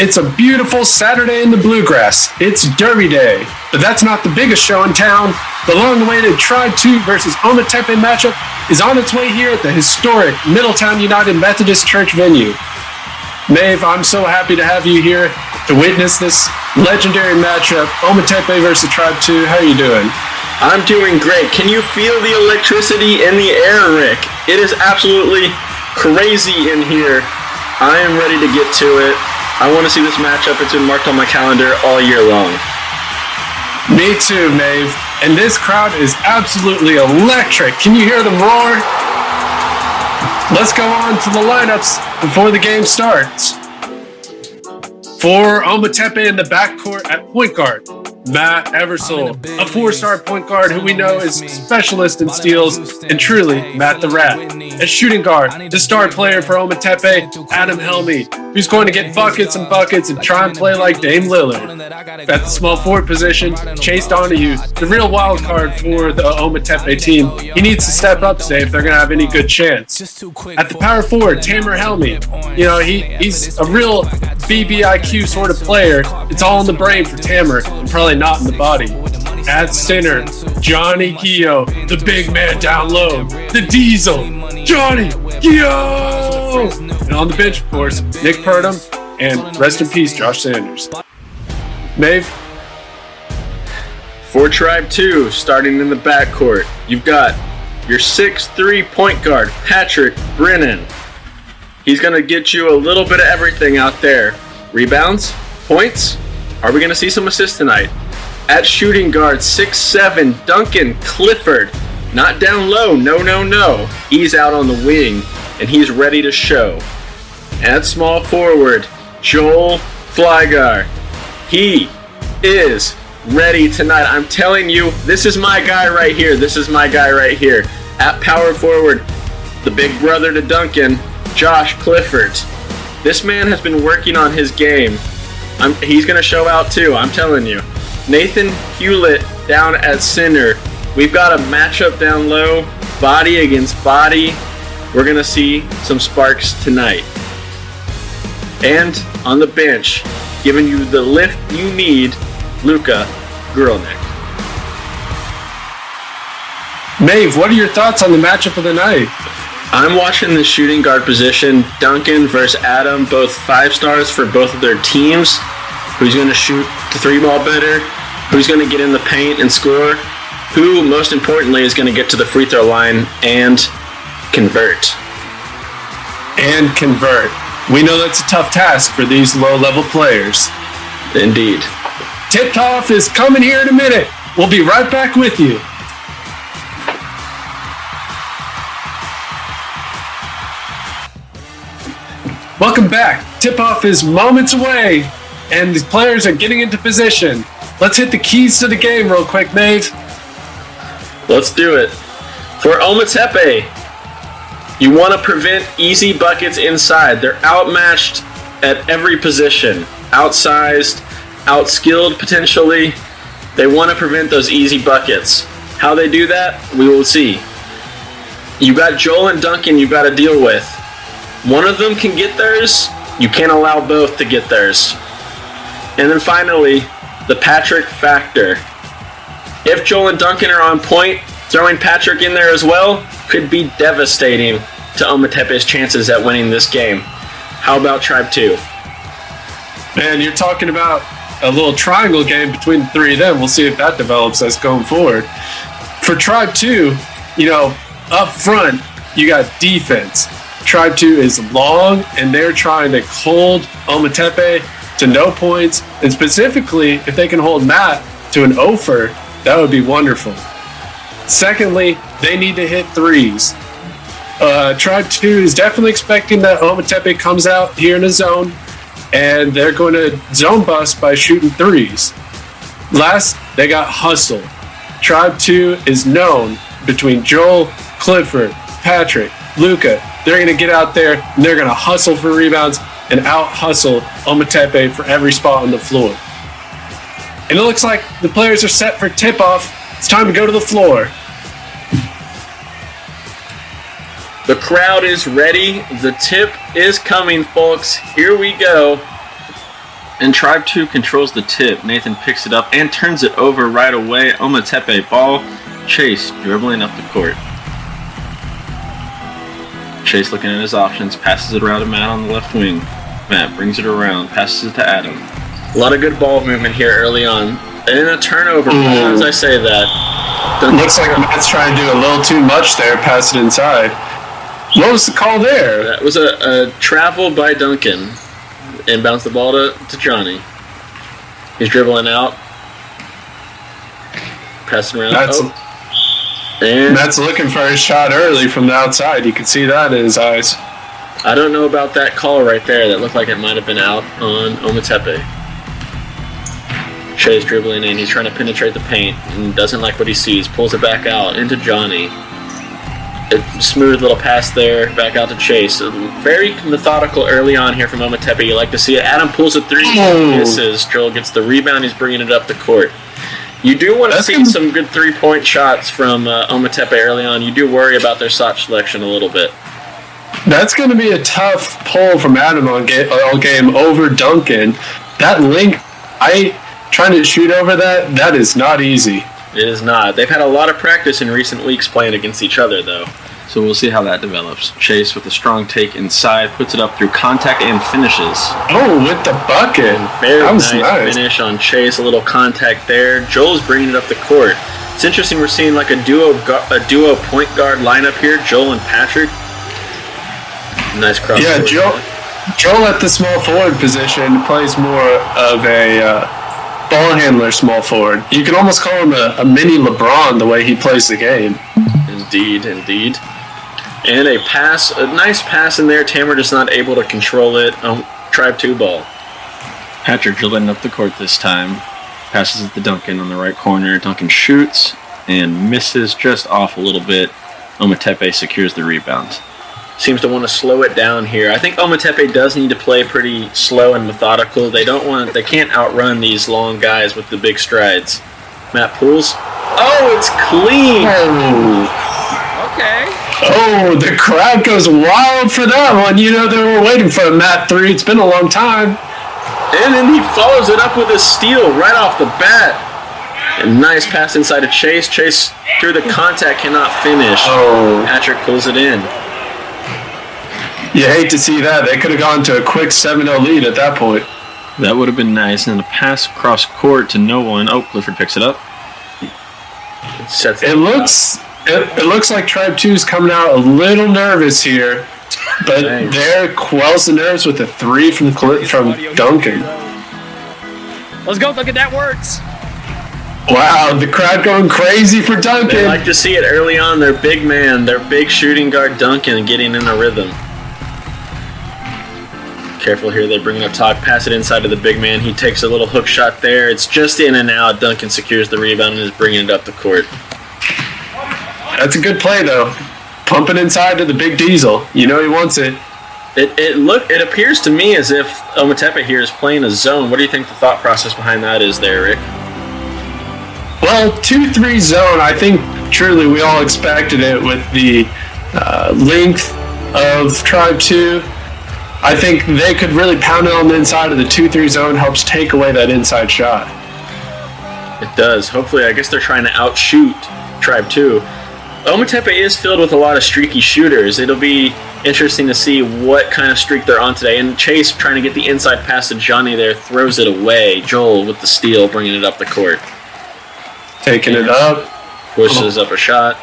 It's a beautiful Saturday in the Bluegrass. It's Derby Day. But that's not the biggest show in town. The long-awaited Tribe 2 versus Ometepe matchup is on its way here at the historic Middletown United Methodist Church venue. Maeve, I'm so happy to have you here to witness this legendary matchup, Ometepe versus Tribe 2. How are you doing? I'm doing great. Can you feel the electricity in the air, Rick? It is absolutely crazy in here. I am ready to get to it. I want to see this matchup. It's been marked on my calendar all year long. Me too, Maeve. And this crowd is absolutely electric. Can you hear them roar? Let's go on to the lineups before the game starts. For Ometepe in the backcourt at point guard, Matt Eversole, a 4-star point guard who we know is specialist in steals and truly Matt the Rat. At shooting guard, the star player for Ometepe, Adam Helmy, who's going to get buckets and buckets and try and play like Dame Lillard. At the small forward position, Chase Donahue, the real wild card for the Ometepe team. He needs to step up today if they're going to have any good chance. At the power forward, Tamer Helmy. You know, he's a real BBIQ sort of player. It's all in the brain for Tamer and probably not in the body. At center, Johnny Keogh, the big man down low, the diesel, Johnny Keogh! And on the bench, of course, Nick Purdom, and rest in peace, Josh Sanders. Maeve? For Tribe 2, starting in the backcourt, you've got your 6'3" point guard, Patrick Brennan. He's going to get you a little bit of everything out there. Rebounds? Points? Are we going to see some assists tonight? At shooting guard, 6'7", Duncan Clifford. Not down low, no. He's out on the wing, and he's ready to show. At small forward, Joel Flygar. He is ready tonight. I'm telling you, this is my guy right here. At power forward, the big brother to Duncan, Josh Clifford. This man has been working on his game. He's going to show out too, I'm telling you. Nathan Hewlett down at center. We've got a matchup down low, body against body. We're going to see some sparks tonight. And on the bench, giving you the lift you need, Luka Gurlnick. Maeve, what are your thoughts on the matchup of the night? I'm watching the shooting guard position, Duncan versus Adam, both 5 stars for both of their teams. Who's going to shoot the 3-ball better? Who's going to get in the paint and score? Who, most importantly, is going to get to the free throw line and convert? We know that's a tough task for these low-level players. Indeed. Tip-off is coming here in a minute. We'll be right back with you. Welcome back. Tip-off is moments away, and the players are getting into position. Let's hit the keys to the game real quick, Maeve. Let's do it. For Ometepe, you want to prevent easy buckets inside. They're outmatched at every position. Outsized, outskilled potentially. They want to prevent those easy buckets. How they do that, we will see. You got Joel and Duncan you've got to deal with. One of them can get theirs. You can't allow both to get theirs. And then finally, the Patrick factor. If Joel and Duncan are on point, throwing Patrick in there as well could be devastating to Ometepe's chances at winning this game. How about Tribe 2? Man, you're talking about a little triangle game between the three of them. We'll see if that develops as going forward. For Tribe 2, up front, you got defense. Tribe 2 is long, and they're trying to hold Ometepe to no points. And specifically, if they can hold Matt to an offer, that would be wonderful. Secondly, they need to hit threes. Tribe 2 is definitely expecting that Ometepe comes out here in a zone, and they're going to zone bust by shooting threes. Last, they got hustle. Tribe 2 is known between Joel, Clifford, Patrick, Luka. They're going to get out there, and they're going to hustle for rebounds and out-hustle Ometepe for every spot on the floor. And it looks like the players are set for tip-off. It's time to go to the floor. The crowd is ready. The tip is coming, folks. Here we go. And Tribe 2 controls the tip. Nathan picks it up and turns it over right away. Ometepe ball. Chase dribbling up the court. Chase looking at his options. Passes it around to Matt on the left wing. Matt brings it around. Passes it to Adam. A lot of good ball movement here early on. And a turnover. As I say that. Looks like Matt's trying to do a little too much there. Pass it inside. What was the call there? That was a travel by Duncan. And bounce the ball to Johnny. He's dribbling out. Passing around. Matt's looking for his shot early from the outside. You can see that in his eyes. I don't know about that call right there. That looked like it might have been out on Ometepe. Shay's dribbling in. He's trying to penetrate the paint and doesn't like what he sees. Pulls it back out into Johnny. A smooth little pass there, back out to Chase. Very methodical early on here from Ometepe. You like to see it. Adam pulls a three, misses. Joel gets the rebound. He's bringing it up the court. You do want to see some good three-point shots from Ometepe early on. You do worry about their shot selection a little bit. That's going to be a tough pull from Adam all game over Duncan. That link, trying to shoot over that is not easy. It is not. They've had a lot of practice in recent weeks playing against each other, though. So we'll see how that develops. Chase with a strong take inside, puts it up through contact and finishes. Oh, with the bucket. Very nice finish on Chase. A little contact there. Joel's bringing it up the court. It's interesting. We're seeing like a duo point guard lineup here. Joel and Patrick. Nice cross. Yeah, Joel at the small forward position plays more of a ball handler small forward. You can almost call him a mini LeBron the way he plays the game. Indeed. And a nice pass in there. Tamer just not able to control it. Tribe 2 ball. Patrick dribbling up the court this time. Passes it to Duncan on the right corner. Duncan shoots and misses just off a little bit. Ometepe secures the rebound. Seems to want to slow it down here. I think Ometepe does need to play pretty slow and methodical. They can't outrun these long guys with the big strides. Matt pulls. Oh, it's clean. Okay. Oh, the crowd goes wild for that one. You know, they were waiting for a Matt 3. It's been a long time. And then he follows it up with a steal right off the bat. A nice pass inside of Chase. Chase through the contact cannot finish. Oh. Patrick pulls it in. You hate to see that. They could have gone to a quick 7-0 lead at that point. That would have been nice. And a pass across court to no one. Oh, Clifford picks it up. It looks like Tribe 2 is coming out a little nervous here, but there quells the nerves with a 3 from Duncan. Let's go, Duncan. That works. Wow, the crowd going crazy for Duncan. They like to see it early on. Their big man, their big shooting guard Duncan getting in a rhythm. Careful here, they bring it up top, pass it inside to the big man. He takes a little hook shot there. It's just in and out. Duncan secures the rebound and is bringing it up the court. That's a good play, though. Pumping inside to the big diesel. You know he wants it. It appears to me as if Ometepe here is playing a zone. What do you think the thought process behind that is there, Rick? Well, 2-3 zone, I think truly we all expected it with the length of Tribe 2. I think they could really pound it on the inside of the 2-3 zone, helps take away that inside shot. It does. Hopefully, I guess they're trying to outshoot Tribe 2. Ometepe is filled with a lot of streaky shooters. It'll be interesting to see what kind of streak they're on today. And Chase trying to get the inside pass to Johnny there, throws it away. Joel with the steal, bringing it up the court. Taking it up. Pushes up a shot.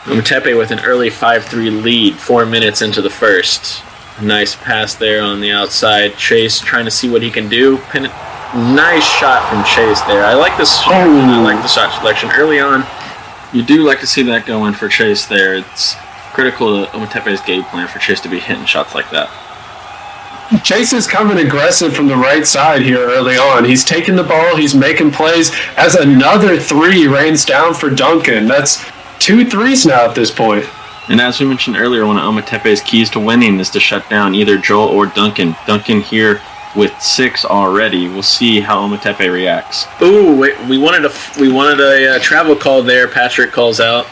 Ometepe with an early 5-3 lead, 4 minutes into the first. Nice pass there on the outside. Chase trying to see what he can do. Nice shot from Chase there. I like this. I like the shot selection early on. You do like to see that going for Chase there. It's critical to Ometepe's game plan for Chase to be hitting shots like that. Chase is coming aggressive from the right side here early on. He's taking the ball. He's making plays as another 3 rains down for Duncan. That's 2 threes now at this point. And as we mentioned earlier, one of Ometepe's keys to winning is to shut down either Joel or Duncan. Duncan here with 6 already. We'll see how Ometepe reacts. Ooh, wait, we wanted a travel call there. Patrick calls out.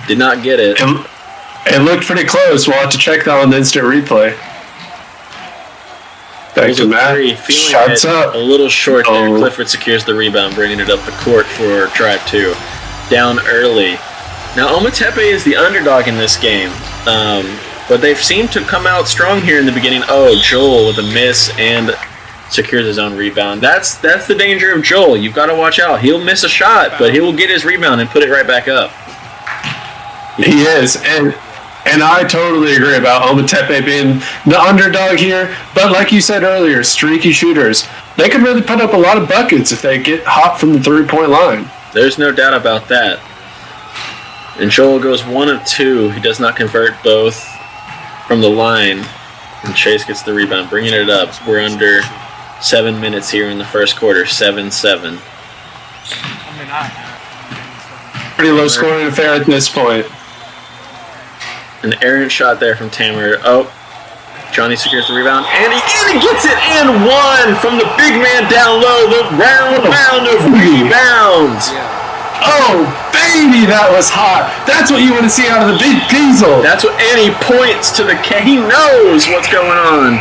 Did not get it. It looked pretty close. We'll have to check that on the instant replay. Thank you, Matt. Feeling Shots up. a little short there. Clifford secures the rebound, bringing it up the court for Tribe 2. Down early. Now, Ometepe is the underdog in this game, but they've seemed to come out strong here in the beginning. Oh, Joel with a miss and secures his own rebound. That's the danger of Joel. You've got to watch out. He'll miss a shot, but he will get his rebound and put it right back up. He is, and I totally agree about Ometepe being the underdog here. But like you said earlier, streaky shooters, they can really put up a lot of buckets if they get hot from the 3-point line. There's no doubt about that. And Joel goes 1 of 2. He does not convert both from the line. And Chase gets the rebound, bringing it up. We're under 7 minutes here in the first quarter, 7-7. Pretty low scoring affair at this point. An errant shot there from Tamer. Oh, Johnny secures the rebound, and he gets it, and one from the big man down low. The round of rebounds. Oh, baby, that was hot. That's what you want to see out of the big diesel. And he points to the he knows what's going on.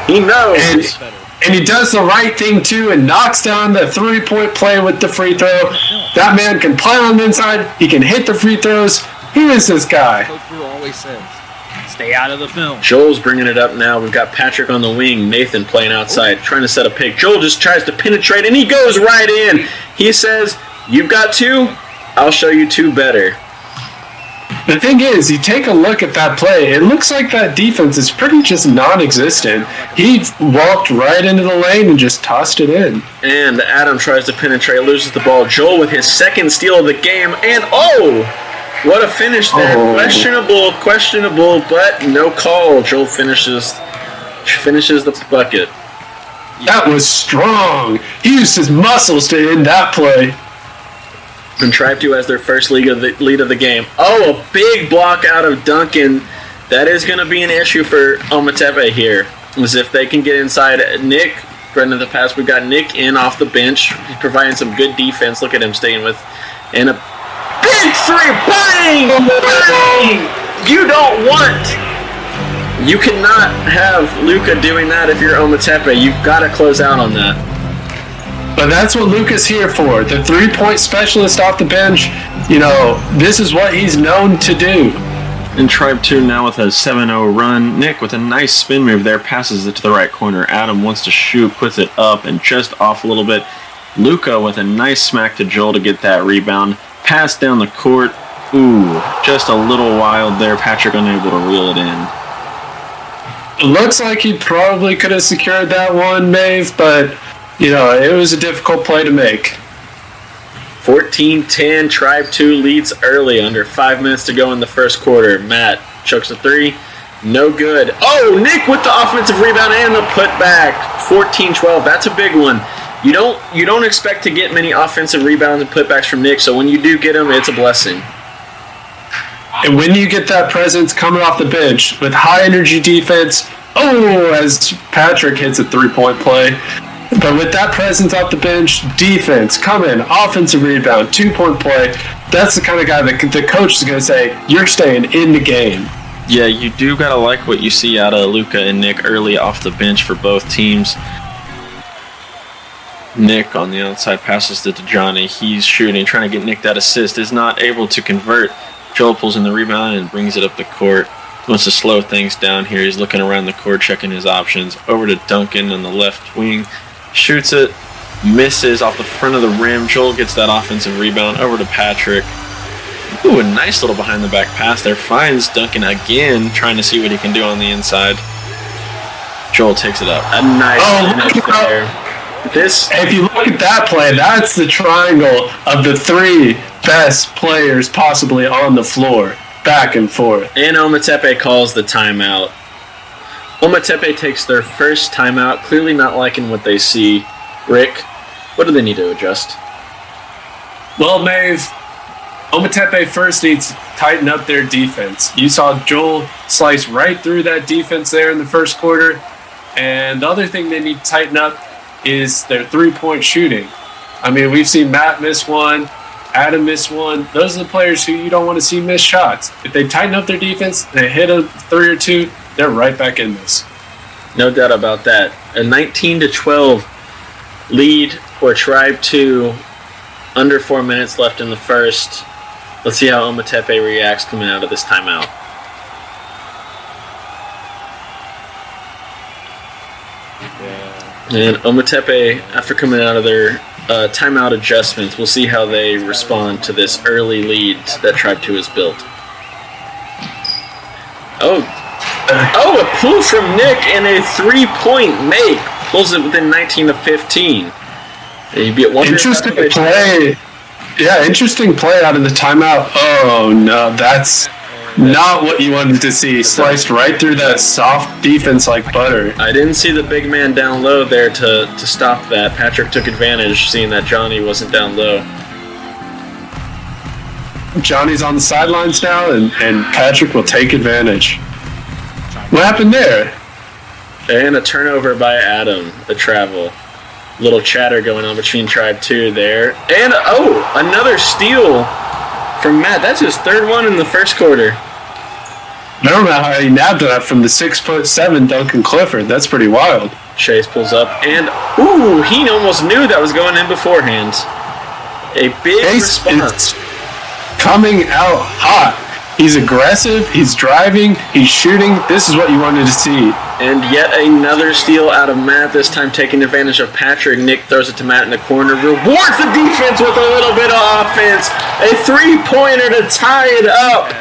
He knows. And he does the right thing, too, and knocks down the 3-point play with the free throw. That man can play on the inside. He can hit the free throws. Who is this guy? Coach Brew always says, stay out of the film. Joel's bringing it up now. We've got Patrick on the wing. Nathan playing outside, trying to set a pick. Joel just tries to penetrate, and he goes right in. He says, you've got 2, I'll show you 2 better. The thing is, you take a look at that play, it looks like that defense is pretty just non-existent. He walked right into the lane and just tossed it in. And Adam tries to penetrate, loses the ball. Joel with his second steal of the game, and what a finish there. Questionable, but no call. Joel finishes the bucket. That was strong. He used his muscles to end that play. And Tribe 2 has their first lead of the game. Oh, a big block out of Duncan. That is going to be an issue for Ometepe here. As if they can get inside Nick. Right into the pass. We've got Nick in off the bench. He's providing some good defense. Look at him staying with. And a big 3. Bang! Bang! You cannot have Luka doing that if you're Ometepe. You've got to close out on that. But that's what Luka's here for. The 3-point specialist off the bench, this is what he's known to do. And Tribe 2 now with a 7-0 run. Nick with a nice spin move there, passes it to the right corner. Adam wants to shoot, puts it up and just off a little bit. Luka with a nice smack to Joel to get that rebound. Pass down the court. Ooh, just a little wild there. Patrick unable to reel it in. It looks like he probably could have secured that one, Maeve, but it was a difficult play to make. 14-10, Tribe 2 leads early, under 5 minutes to go in the first quarter. Matt chokes a 3, no good. Oh, Nick with the offensive rebound and the putback. 14-12, that's a big one. You don't expect to get many offensive rebounds and putbacks from Nick, so when you do get them, it's a blessing. And when you get that presence coming off the bench with high energy defense, as Patrick hits a 3-point play. But with that presence off the bench, defense, come in, offensive rebound, 2-point play, that's the kind of guy that the coach is going to say, you're staying in the game. Yeah, you do got to like what you see out of Luka and Nick early off the bench for both teams. Nick on the outside passes to Johnny. He's shooting, trying to get Nick that assist, is not able to convert. Joel pulls in the rebound and brings it up the court. Wants to slow things down here. He's looking around the court, checking his options. Over to Duncan on the left wing. Shoots it, misses off the front of the rim. Joel gets that offensive rebound. Over to Patrick. Ooh, a nice little behind-the-back pass there. Finds Duncan again, trying to see what he can do on the inside. Joel takes it up. A nice finish there. If you look at that play, that's the triangle of the 3 best players possibly on the floor. Back and forth. And Ometepe calls the timeout. Ometepe takes their first timeout, clearly not liking what they see. Rick, what do they need to adjust? Well, Maeve, Ometepe first needs to tighten up their defense. You saw Joel slice right through that defense there in the first quarter. And the other thing they need to tighten up is their 3-point shooting. I mean, we've seen Matt miss one, Adam miss one. Those are the players who you don't want to see miss shots. If they tighten up their defense, they hit a 3 or 2, they're right back in this. No doubt about that. A 19-12 lead for Tribe 2. Under 4 minutes left in the first. Let's see how Ometepe reacts coming out of this timeout. And Ometepe, after coming out of their timeout adjustments, we'll see how they respond to this early lead that Tribe 2 has built. Oh, a pull from Nick and a 3-point make. Pulls it within 19 to 15. You'd be at one. Interesting play. Yeah, interesting play out of the timeout. Oh, no, that's not what you wanted to see. Sliced right through that soft defense like butter. I didn't see the big man down low there to stop that. Patrick took advantage, seeing that Johnny wasn't down low. Johnny's on the sidelines now, and Patrick will take advantage. What happened there? And a turnover by Adam, the travel. Little chatter going on between Tribe 2 there. And, another steal from Matt. That's his third one in the first quarter. I don't know how he nabbed that from the 6'7" Duncan Clifford. That's pretty wild. Chase pulls up, and, he almost knew that was going in beforehand. A big Chase response. Is coming out hot. He's aggressive, he's driving, he's shooting. This is what you wanted to see. And yet another steal out of Matt, this time taking advantage of Patrick. Nick throws it to Matt in the corner, rewards the defense with a little bit of offense. A 3-pointer to tie it up.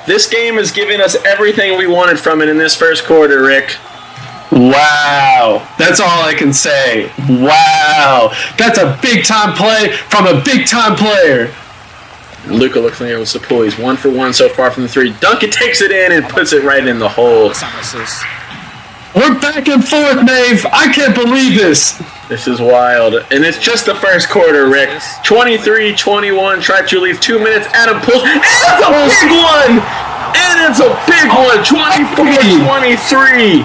This game is giving us everything we wanted from it in this first quarter, Rick. Wow. That's all I can say. Wow. That's a big-time play from a big-time player. Luka looks like he wants to pull. He's 1 for 1 so far from the 3. Duncan takes it in and puts it right in the hole. We're back and forth, Nave. I can't believe this. This is wild. And it's just the first quarter, Rick. 23-21. Tribe 2 leaves 2 minutes. Adam pulls. And it's a big one! And it's a big one. 24-23.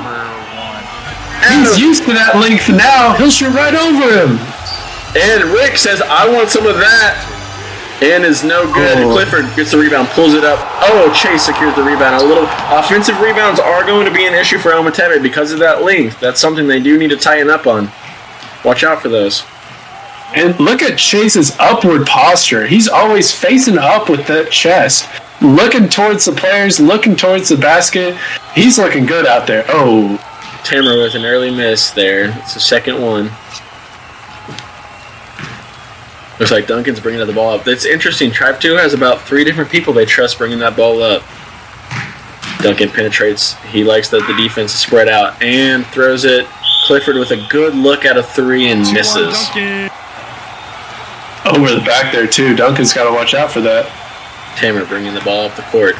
He's used to that length now. He'll shoot right over him. And Rick says, I want some of that. And is no good. Clifford gets the rebound, pulls it up. Chase secures the rebound. A little offensive rebounds are going to be an issue for Ometepe because of that length. That's something they do need to tighten up on. Watch out for those. And look at Chase's upward posture. He's always facing up with that chest, looking towards the players, looking towards the basket. He's looking good out there. Tamara with an early miss there. It's the second one. Looks like Duncan's bringing the ball up. That's interesting. Tribe 2 has about 3 different people they trust bringing that ball up. Duncan penetrates. He likes that the defense is spread out and throws it. Clifford with a good look at a 3 and misses. Over the back there, too. Duncan's got to watch out for that. Tamer bringing the ball up the court.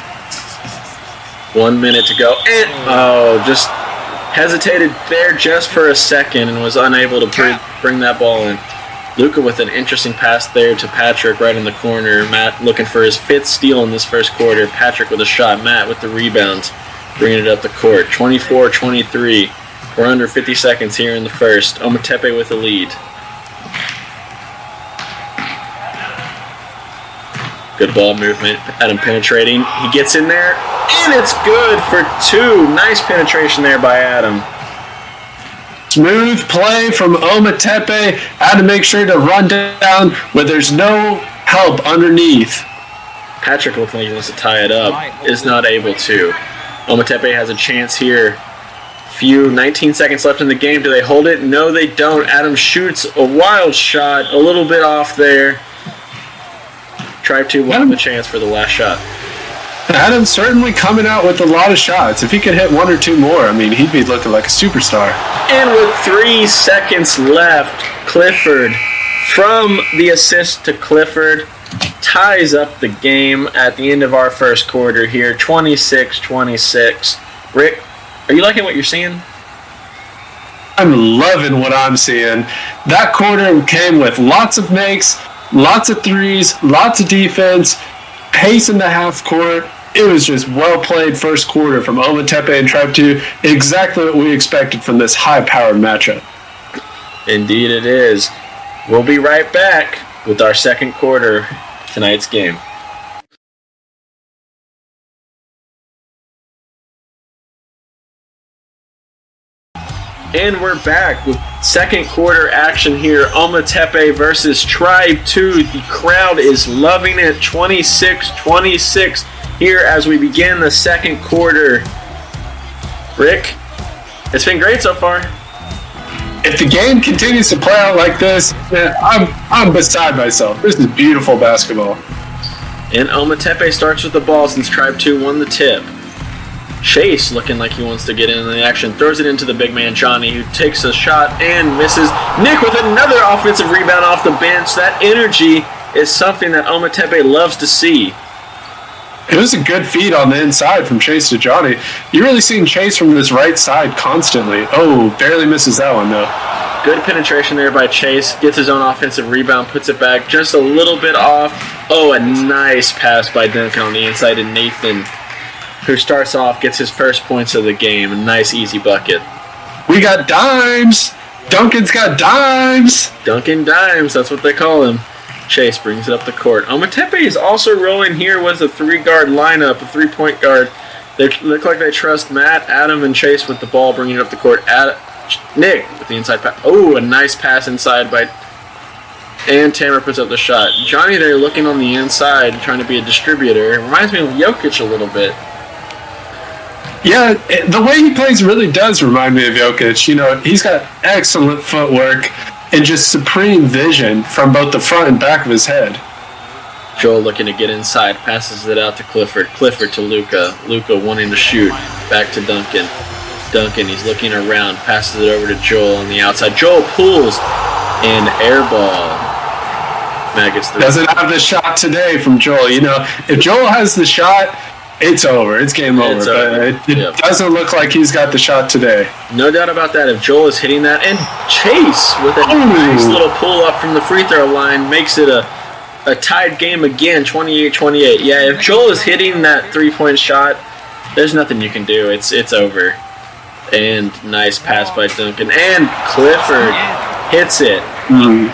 1 minute to go. And, just hesitated there just for a second and was unable to bring that ball in. Luka with an interesting pass there to Patrick right in the corner. Matt looking for his 5th steal in this first quarter. Patrick with a shot. Matt with the rebound, bringing it up the court. 24-23. We're under 50 seconds here in the first. Ometepe with the lead. Good ball movement. Adam penetrating. He gets in there, and it's good for 2. Nice penetration there by Adam. Smooth play from Ometepe. Had to make sure to run down where there's no help underneath. Patrick looks like he wants to tie it up. Is not able to. Ometepe has a chance here. 19 seconds left in the game. Do they hold it? No, they don't. Adam shoots a wild shot. A little bit off there. Tribe 2 will have the chance for the last shot. Adam's certainly coming out with a lot of shots. If he could hit 1 or 2 more, he'd be looking like a superstar. And with 3 seconds left, Clifford, from the assist to Clifford, ties up the game at the end of our first quarter here, 26-26. Rick, are you liking what you're seeing? I'm loving what I'm seeing. That quarter came with lots of makes, lots of 3s, lots of defense, pace in the half court. It was just well played first quarter from Ometepe and Tribe 2. Exactly what we expected from this high-powered matchup. Indeed it is. We'll be right back with our second quarter tonight's game. And we're back with second quarter action here. Ometepe versus Tribe 2. The crowd is loving it. 26-26 here as we begin the second quarter. Rick, it's been great so far. If the game continues to play out like this, man, I'm beside myself. This is beautiful basketball. And Ometepe starts with the ball since Tribe 2 won the tip. Chase, looking like he wants to get in the action, throws it into the big man Johnny, who takes a shot and misses. Nick with another offensive rebound off the bench. That energy is something that Ometepe loves to see. It was a good feed on the inside from Chase to Johnny. You're really seeing Chase from this right side constantly. Oh, barely misses that one, though. Good penetration there by Chase. Gets his own offensive rebound, puts it back just a little bit off. Oh, a nice pass by Duncan on the inside to Nathan, who starts off, gets his first points of the game. A nice, easy bucket. We got dimes. Duncan's got dimes. Duncan Dimes, that's what they call him. Chase brings it up the court. Ometepe is also rolling here with a 3-guard lineup, a 3-point guard. They look like they trust Matt, Adam, and Chase with the ball, bringing it up the court. Nick with the inside pass. Oh, a nice pass inside by... And Tamer puts up the shot. Johnny there looking on the inside, trying to be a distributor. It reminds me of Jokic a little bit. Yeah, the way he plays really does remind me of Jokic. You know, he's got excellent footwork and just supreme vision from both the front and back of his head. Joel looking to get inside, passes it out to Clifford. Clifford to Luka. Luka wanting to shoot. Back to Duncan. Duncan, he's looking around, passes it over to Joel on the outside. Joel pulls and airball. Matt gets the... Doesn't have the shot today from Joel. You know, if Joel has the shot, it's over. It's game over. But it doesn't look like he's got the shot today. No doubt about that. If Joel is hitting that, and Chase with a nice little pull up from the free throw line makes it a tied game again, 28-28. Yeah, if Joel is hitting that 3-point shot, there's nothing you can do. It's over. And nice pass by Duncan. And Clifford hits it.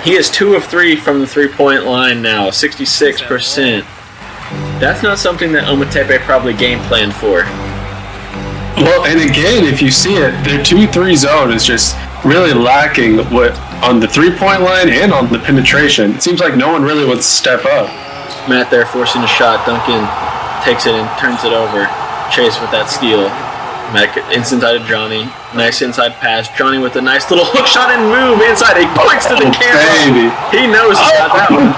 He is 2 of 3 from the 3-point line now, 66%. That's not something that Ometepe probably game planned for. Well, and again, if you see it, their 2-3 zone is just really lacking on the 3-point line and on the penetration. It seems like no one really wants to step up. Matt there forcing a shot. Duncan takes it and turns it over. Chase with that steal. Matt inside of Johnny. Nice inside pass. Johnny with a nice little hook shot and move inside. He points to the camera. Baby. He knows he's got that one.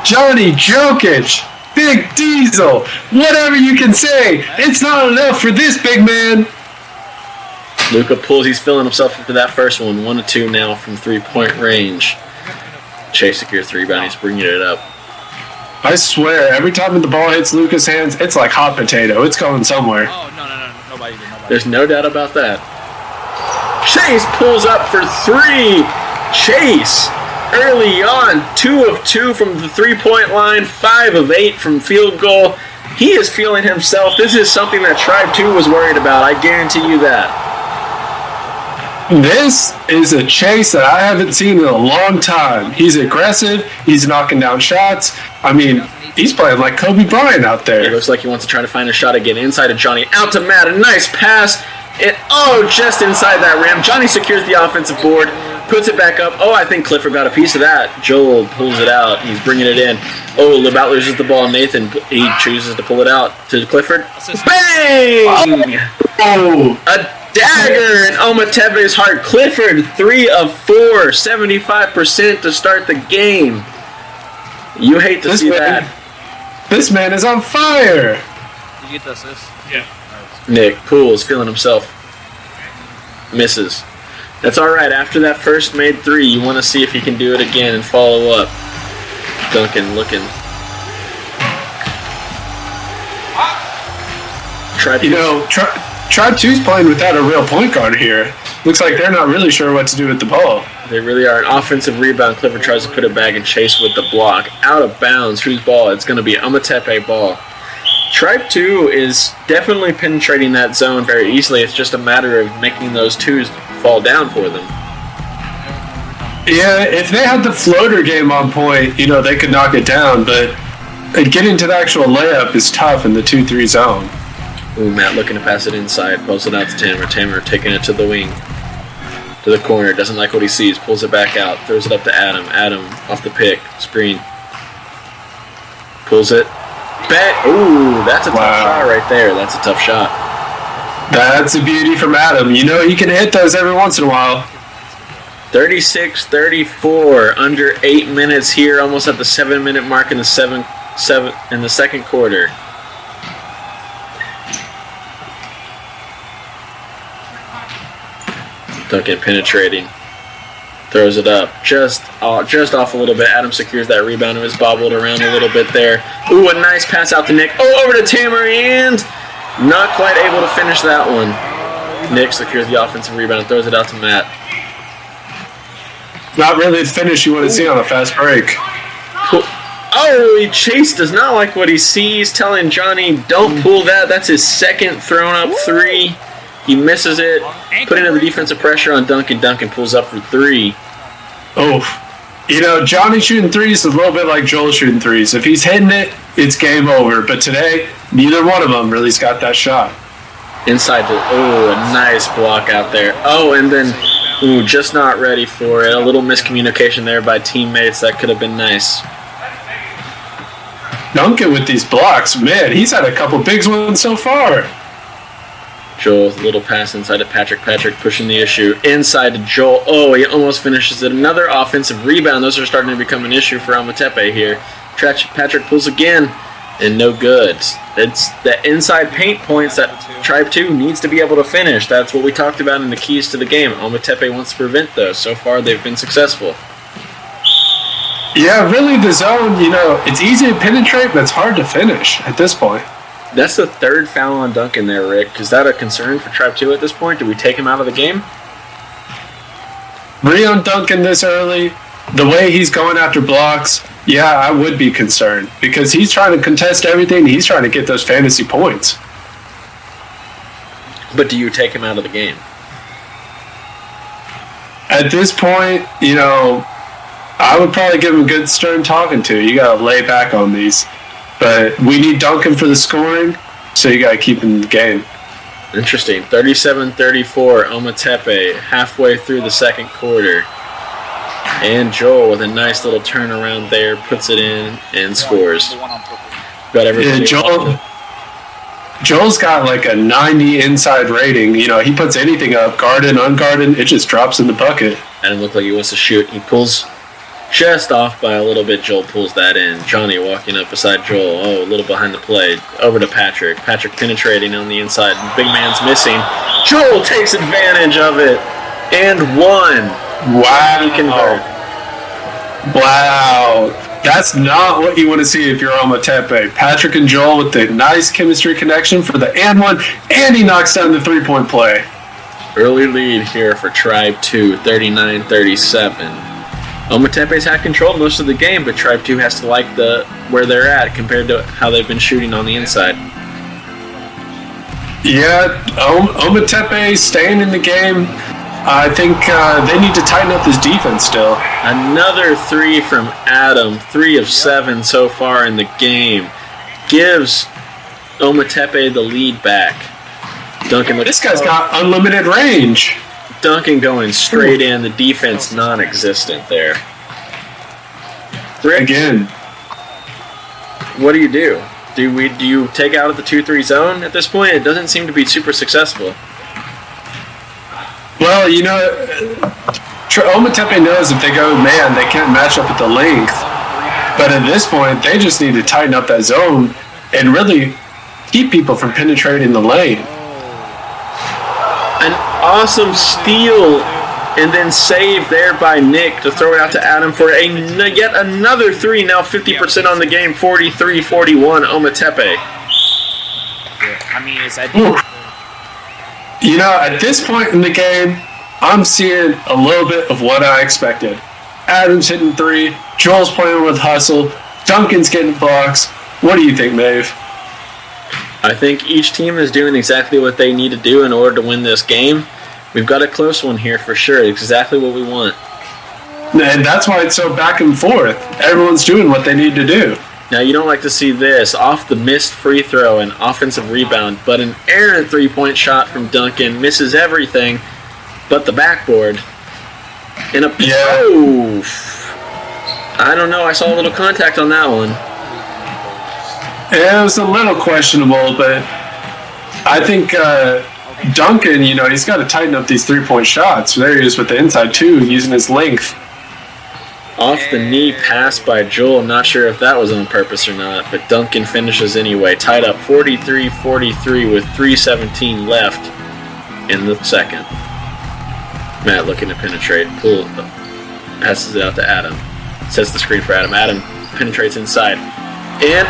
Johnny Jokic, Big Diesel, whatever you can say, it's not enough for this big man. Luka pulls, he's filling himself into that first one. 1 of 2 now from 3-point range. Chase secures 3 rebound, he's bringing it up. I swear, every time the ball hits Luka's hands, it's like hot potato. It's going somewhere. Oh, no. Nobody. There's no doubt about that. Chase pulls up for 3. Chase, early on, 2 of 2 from the 3-point line, 5 of 8 from field goal. He is feeling himself. This is something that Tribe 2 was worried about. I guarantee you that. This is a Chase that I haven't seen in a long time. He's aggressive. He's knocking down shots. I mean, he's playing like Kobe Bryant out there. It looks like he wants to try to find a shot again. Inside of Johnny. Out to Matt. A nice pass. Just inside that rim. Johnny secures the offensive board. Puts it back up. Oh, I think Clifford got a piece of that. Joel pulls it out. He's bringing it in. Oh, LeBout loses the ball. Nathan, he chooses to pull it out to Clifford. Bang! Oh! A dagger in Ometepe's heart. Clifford, 3 of 4, 75% to start the game. You hate to see that. This man is on fire. Did you get the assist? Yeah. Nick pulls, feeling himself. Misses. That's all right. After that first made 3, you want to see if he can do it again and follow up. Duncan looking. Tribe 2's playing without a real point guard here. Looks like they're not really sure what to do with the ball. They really are. An offensive rebound. Clifford tries to put it back and Chase with the block. Out of bounds. Whose ball? It's going to be Ometepe ball. Tribe 2 is definitely penetrating that zone very easily. It's just a matter of making those 2s fall down for them. Yeah, if they had the floater game on point, they could knock it down, but getting to the actual layup is tough in the 2-3 zone. Ooh, Matt looking to pass it inside. Pulls it out to Tamer. Tamer taking it to the wing. to the corner. Doesn't like what he sees. Pulls it back out. Throws it up to Adam. Adam off the pick. Screen. Pulls it. Ooh, that's a tough shot right there. That's a tough shot. That's a beauty from Adam. You know, he can hit those every once in a while. 36-34. Under 8 minutes here. Almost at the 7-minute mark in the second quarter. Duncan penetrating. Throws it up. Just off a little bit. Adam secures that rebound and was bobbled around a little bit there. Ooh, a nice pass out to Nick. Oh, over to Tamer and not quite able to finish that one. Nick secures the offensive rebound. Throws it out to Matt. Not really the finish you want to see on a fast break. Oh, Chase does not like what he sees. Telling Johnny, don't pull that. That's his second thrown up three. He misses it, putting in the defensive pressure on Duncan. Duncan pulls up for three. Oh, you know, Johnny shooting threes is a little bit like Joel shooting threes. If he's hitting it, it's game over. But today, neither one of them really's got that shot. Inside a nice block out there. Oh, and then, just not ready for it. A little miscommunication there by teammates. That could have been nice. Duncan with these blocks, man, he's had a couple big ones so far. Joel, little pass inside to Patrick. Patrick pushing the issue. Inside to Joel. Oh, he almost finishes it. Another offensive rebound. Those are starting to become an issue for Ometepe here. Patrick pulls again, and no good. It's the inside paint points that Tribe 2 needs to be able to finish. That's what we talked about in the keys to the game. Ometepe wants to prevent those. So far, they've been successful. Yeah, really, the zone, you know, it's easy to penetrate, but it's hard to finish at this point. That's the third foul on Duncan there, Rick. Is that a concern for Tribe 2 at this point? Do we take him out of the game? On Duncan this early, the way he's going after blocks, yeah, I would be concerned. Because he's trying to contest everything. He's trying to get those fantasy points. But do you take him out of the game? At this point, you know, I would probably give him a good stern talking to. You got to lay back on these. But we need Duncan for the scoring, so you got to keep him in the game. Interesting. 37-34, Ometepe, halfway through the second quarter. And Joel with a nice little turnaround there, puts it in and scores. Got everybody. Yeah, Joel's got like a 90 inside rating. You know, he puts anything up, guarded, unguarded, it just drops in the bucket. And it looked like he wants to shoot. He pulls just off by a little bit. Joel pulls that in. Johnny walking up beside Joel. Oh, a little behind the play. Over to Patrick. Patrick penetrating on the inside. Big man's missing. Joel takes advantage of it. And one. Wow. He convert. Wow. That's not what you want to see if you're Ometepe. Patrick and Joel with the nice chemistry connection for the and one. And he knocks down the three-point play. Early lead here for Tribe 2. 39-37. Ometepe's had control most of the game, but Tribe 2 has to like where they're at compared to how they've been shooting on the inside. Yeah, Ometepe staying in the game. I think they need to tighten up this defense still. Another three from Adam, 3 of 7 so far in the game. Gives Ometepe the lead back. This guy's got unlimited range. Duncan going straight in, the defense non-existent there. Rick, again, what do you do? Do you take out at the 2-3 zone at this point? It doesn't seem to be super successful. Well, you know, Ometepe knows if they go man, they can't match up at the length. But at this point, they just need to tighten up that zone and really keep people from penetrating the lane. An awesome steal and then save there by Nick to throw it out to Adam for yet another three. Now 50% on the game, 43-41, Ometepe. I mean, is that... You know, at this point in the game, I'm seeing a little bit of what I expected. Adam's hitting three, Joel's playing with hustle, Duncan's getting blocks. What do you think, Maeve? I think each team is doing exactly what they need to do in order to win this game. We've got a close one here for sure. Exactly what we want. And that's why it's so back and forth. Everyone's doing what they need to do. Now, you don't like to see this. Off the missed free throw and offensive rebound, but an errant three-point shot from Duncan. Misses everything. but the backboard. And a I don't know. I saw a little contact on that one. Yeah, it was a little questionable, but I think Duncan, he's got to tighten up these 3-point shots. There he is with the inside, too, using his length. Off the knee pass by Joel. I'm not sure if that was on purpose or not, but Duncan finishes anyway. Tied up 43-43 with 3:17 left in the second. Matt looking to penetrate. Passes it out to Adam. Sets the screen for Adam. Adam penetrates inside. And,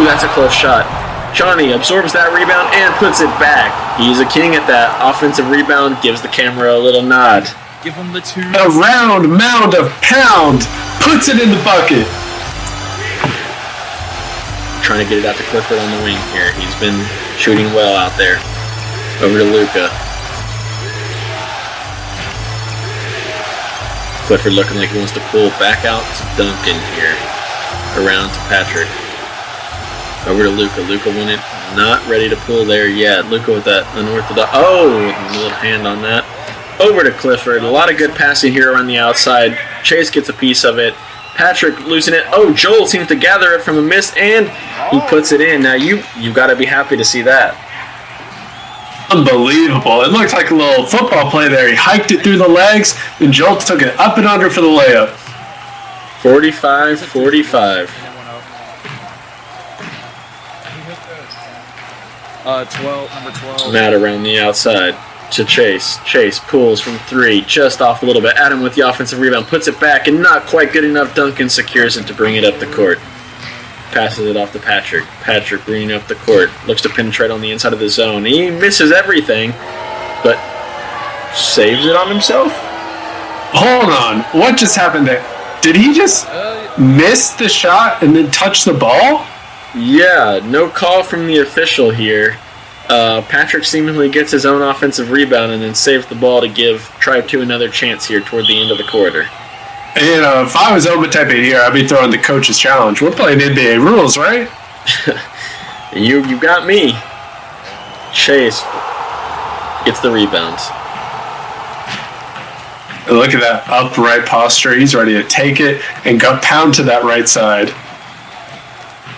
that's a close shot. Johnny absorbs that rebound and puts it back. He's a king at that. Offensive rebound, gives the camera a little nod. Give him the 2. A round mound of pound. Puts it in the bucket. Trying to get it out to Clifford on the wing here. He's been shooting well out there. Over to Luka. Clifford looking like he wants to pull back out to Duncan here. Around to Patrick. Over to Luka. Luka won it. Not ready to pull there yet. Luka with that unorthodox. A little hand on that. Over to Clifford. A lot of good passing here around the outside. Chase gets a piece of it. Patrick losing it. Joel seems to gather it from a miss, and he puts it in. Now you've got to be happy to see that. Unbelievable. It looked like a little football play there. He hiked it through the legs, and Joel took it up and under for the layup. 45-45. 12, number 12. Matt around the outside to Chase. Chase pulls from 3, just off a little bit. Adam with the offensive rebound, puts it back, and not quite good enough. Duncan secures it to bring it up the court. Passes it off to Patrick. Patrick bringing it up the court. Looks to penetrate on the inside of the zone. He misses everything, but saves it on himself. Hold on. What just happened there? Did he just miss the shot and then touch the ball? Yeah, no call from the official here. Patrick seemingly gets his own offensive rebound and then saves the ball to give Tribe 2 another chance here toward the end of the quarter. If I was Ometepe here, I'd be throwing the coach's challenge. We're playing NBA rules, right? You got me. Chase gets the rebound. Look at that upright posture. He's ready to take it and go pound to that right side.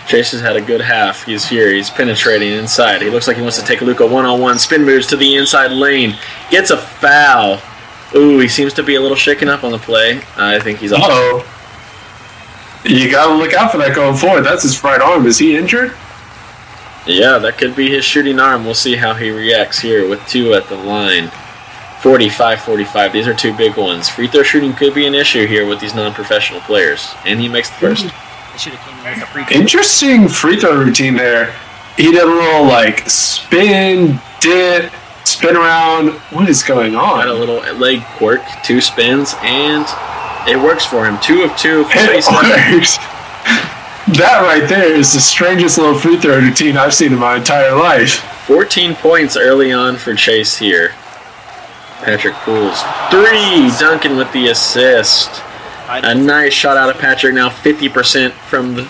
Chase has had a good half. He's here. He's penetrating inside. He looks like he wants to take Luka one-on-one. Spin moves to the inside lane. Gets a foul. He seems to be a little shaken up on the play. I think he's off. Uh-oh. You got to look out for that going forward. That's his right arm. Is he injured? Yeah, that could be his shooting arm. We'll see how he reacts here with 2 at the line. 45-45. These are 2 big ones. Free throw shooting could be an issue here with these non-professional players. And he makes the first. Interesting free throw routine there. He did a little spin, dip, spin around. What is going on? Got a little leg quirk, 2 spins, and it works for him. 2 of 2. It works. That right there is the strangest little free throw routine I've seen in my entire life. 14 points early on for Chase here. Patrick pulls 3. Duncan with the assist. A nice shot out of Patrick. Now 50% from the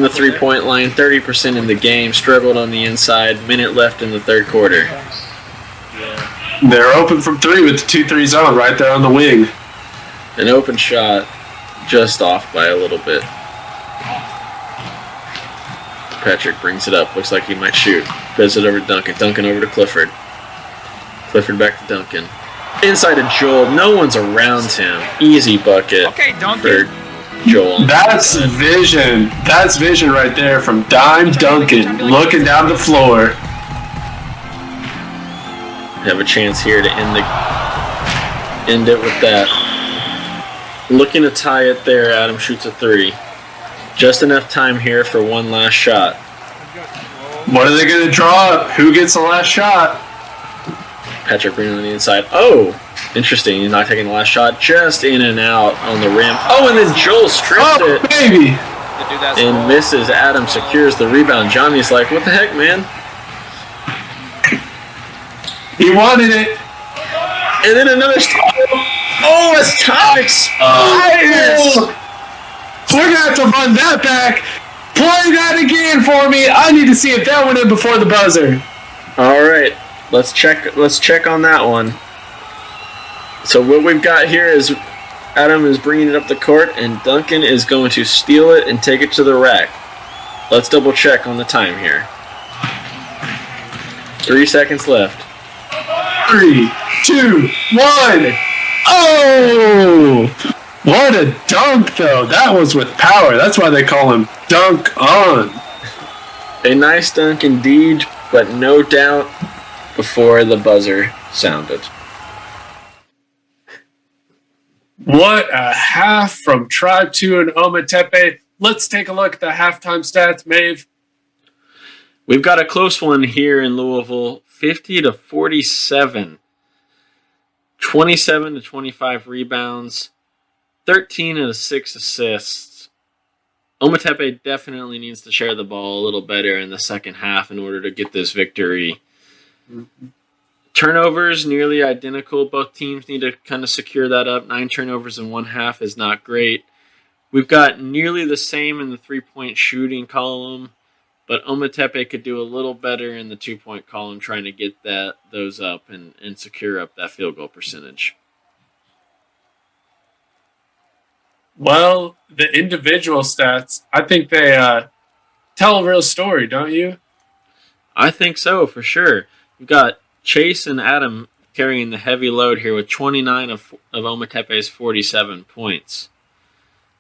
3-point line, 30% in the game. Struggled on the inside. Minute left in the third quarter. They're open from 3 with the 2-3 zone right there on the wing. An open shot, just off by a little bit. Patrick brings it up. Looks like he might shoot. Does it over to Duncan. Duncan over to Clifford. Clifford back to Duncan. Inside of Joel. No one's around him. Easy bucket. Okay, Duncan. For Joel. That's vision. That's vision right there from Dime Duncan looking down the floor. Have a chance here to end it with that. Looking to tie it there. Adam shoots a 3. Just enough time here for one last shot. What are they going to draw up? Who gets the last shot? Patrick bringing on the inside. Interesting. He's not taking the last shot. Just in and out on the rim. And then Joel strips it. Baby! And misses. Adam secures the rebound. Johnny's like, what the heck, man? He wanted it. And then another steal. As time expires. We're going to have to run that back. Play that again for me. I need to see if that went in before the buzzer. All right. Let's check on that one. So what we've got here is Adam is bringing it up the court, and Duncan is going to steal it and take it to the rack. Let's double check on the time here. 3 seconds left. 3, 2, 1. Oh! What a dunk, though. That was with power. That's why they call him Dunk On. A nice dunk indeed, but no doubt before the buzzer sounded. What a half from Tribe 2 and Ometepe. Let's take a look at the halftime stats, Maeve. We've got a close one here in Louisville, 50-47. 27 to 25 rebounds, 13 and 6 assists. Ometepe definitely needs to share the ball a little better in the second half in order to get this victory. Mm-hmm. Turnovers nearly identical. Both teams need to kind of secure that up. 9 turnovers in one half is not great. We've got nearly the same in the 3-point shooting column, but Ometepe could do a little better in the 2-point column trying to get those up and secure up that field goal percentage. Well, the individual stats, I think they tell a real story, don't you? I think so, for sure. We've got Chase and Adam carrying the heavy load here with 29 of Ometepe's 47 points.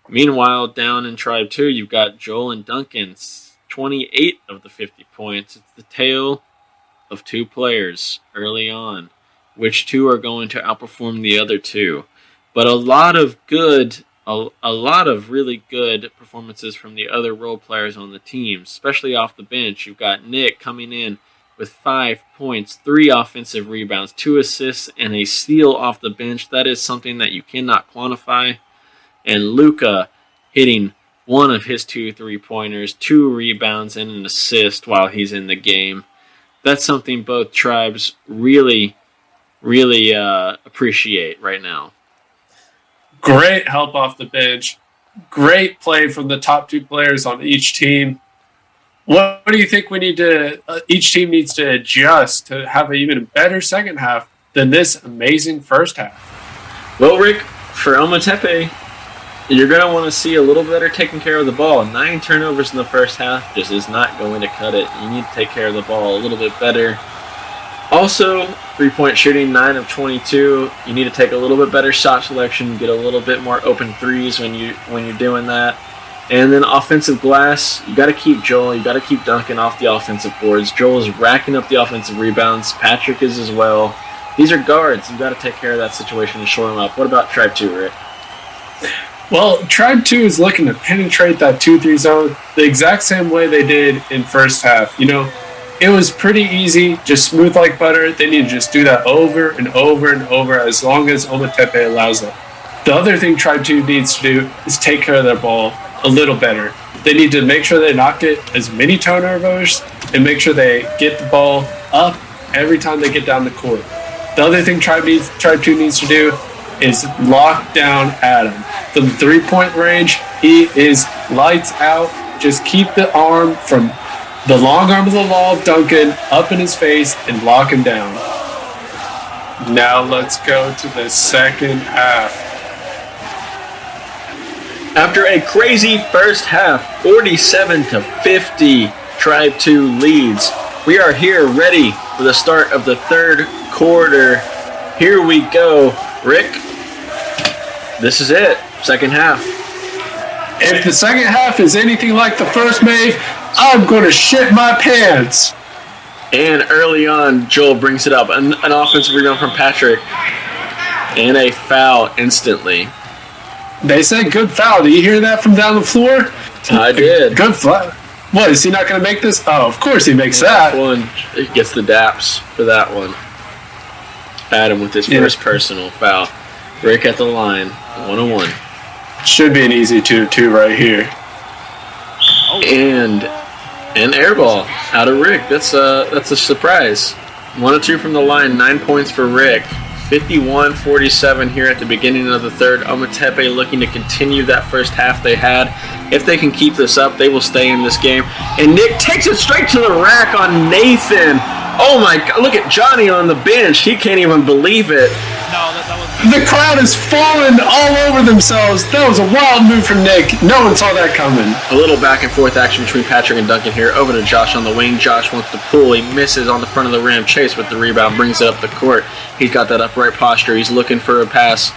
Meanwhile, down in Tribe 2, you've got Joel and Duncan, 28 of the 50 points. It's the tale of two players early on. Which two are going to outperform the other two? But a lot of really good performances from the other role players on the team, especially off the bench. You've got Nick coming in with 5 points, 3 offensive rebounds, 2 assists, and a steal off the bench. That is something that you cannot quantify. And Luka hitting one of his 2 3-pointers, 2 rebounds, and an assist while he's in the game. That's something both tribes really appreciate right now. Great help off the bench. Great play from the top 2 players on each team. What do you think we need to? Each team needs to adjust to have an even better second half than this amazing first half. Well, Rick, for Ometepe, you're going to want to see a little better taking care of the ball. 9 turnovers in the first half just is not going to cut it. You need to take care of the ball a little bit better. Also, 3-point shooting, 9 of 22. You need to take a little bit better shot selection, get a little bit more open threes when you're doing that. And then offensive glass, you got to keep Joel, you got to keep Duncan off the offensive boards. Joel is racking up the offensive rebounds. Patrick is as well. These are guards. You got to take care of that situation and shore them up. What about Tribe 2, Rick? Well, Tribe 2 is looking to penetrate that 2-3 zone the exact same way they did in first half. You know, it was pretty easy, just smooth like butter. They need to just do that over and over and over as long as Ometepe allows it. The other thing Tribe 2 needs to do is take care of their ball a little better. They need to make sure they not get as many turnovers and make sure they get the ball up every time they get down the court. The other thing Tribe 2 needs to do is lock down Adam. From the 3-point range, he is lights out. Just keep the arm from the long arm of the law of Duncan up in his face and lock him down. Now let's go to the second half. After a crazy first half, 47-50, Tribe 2 leads. We are here ready for the start of the third quarter. Here we go. Rick, this is it. Second half. If the second half is anything like the first, Maeve, I'm going to shit my pants. And early on, Joel brings it up. An offensive rebound from Patrick. And a foul instantly. They say good foul. Do you hear that from down the floor? I did. Good foul. What, is he not going to make this? Oh, of course he makes that. One gets the daps for that one. Adam with his first personal foul. Rick at the line, 1-1. Should be an easy 2-2 right here. And an air ball out of Rick. That's a surprise. 1-2 from the line, 9 points for Rick. 51-47 here at the beginning of the third. Ometepe looking to continue that first half they had. If they can keep this up, they will stay in this game. And Nick takes it straight to the rack on Nathan. Oh my God, look at Johnny on the bench. He can't even believe it. No, that was The crowd is falling all over themselves. That was a wild move from Nick. No one saw that coming. A little back and forth action between Patrick and Duncan here. Over to Josh on the wing. Josh wants to pull. He misses on the front of the rim. Chase with the rebound brings it up the court. He's got that upright posture. He's looking for a pass.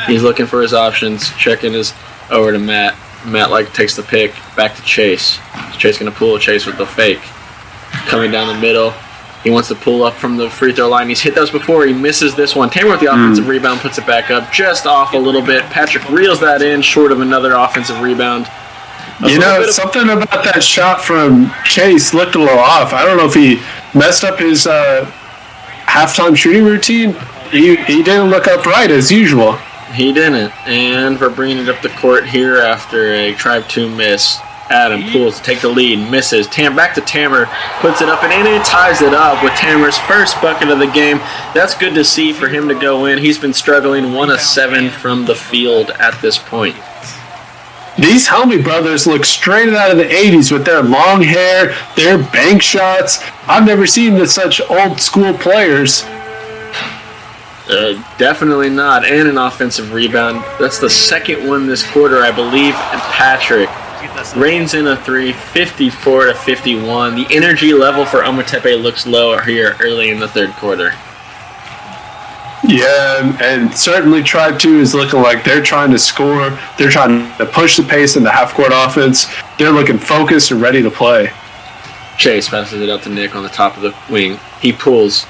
He's looking for his options. Checking his over to Matt. Matt takes the pick. Back to Chase. Chase going to pull. Chase with the fake. Coming down the middle. He wants to pull up from the free throw line. He's hit those before. He misses this one. Tamer with the offensive rebound, puts it back up just off a little bit. Patrick reels that in short of another offensive rebound. Something about that shot from Chase looked a little off. I don't know if he messed up his halftime shooting routine. He didn't look upright as usual. He didn't. And we're bringing it up the court here after a Tribe 2 miss. Adam pulls to take the lead, misses. Back to Tamer, puts it up and in and ties it up with Tamer's first bucket of the game. That's good to see for him to go in. He's been struggling 1 of 7 from the field at this point. These Helmy brothers look straight out of the 80s with their long hair, their bank shots. I've never seen such old school players. Definitely not. And an offensive rebound. That's the second one this quarter, I believe. And Patrick reigns in a 3, 54 to 51. The energy level for Ometepe looks low here early in the third quarter. Yeah, and certainly Tribe 2 is looking like they're trying to score. They're trying to push the pace in the half-court offense. They're looking focused and ready to play. Chase passes it up to Nick on the top of the wing. He pulls,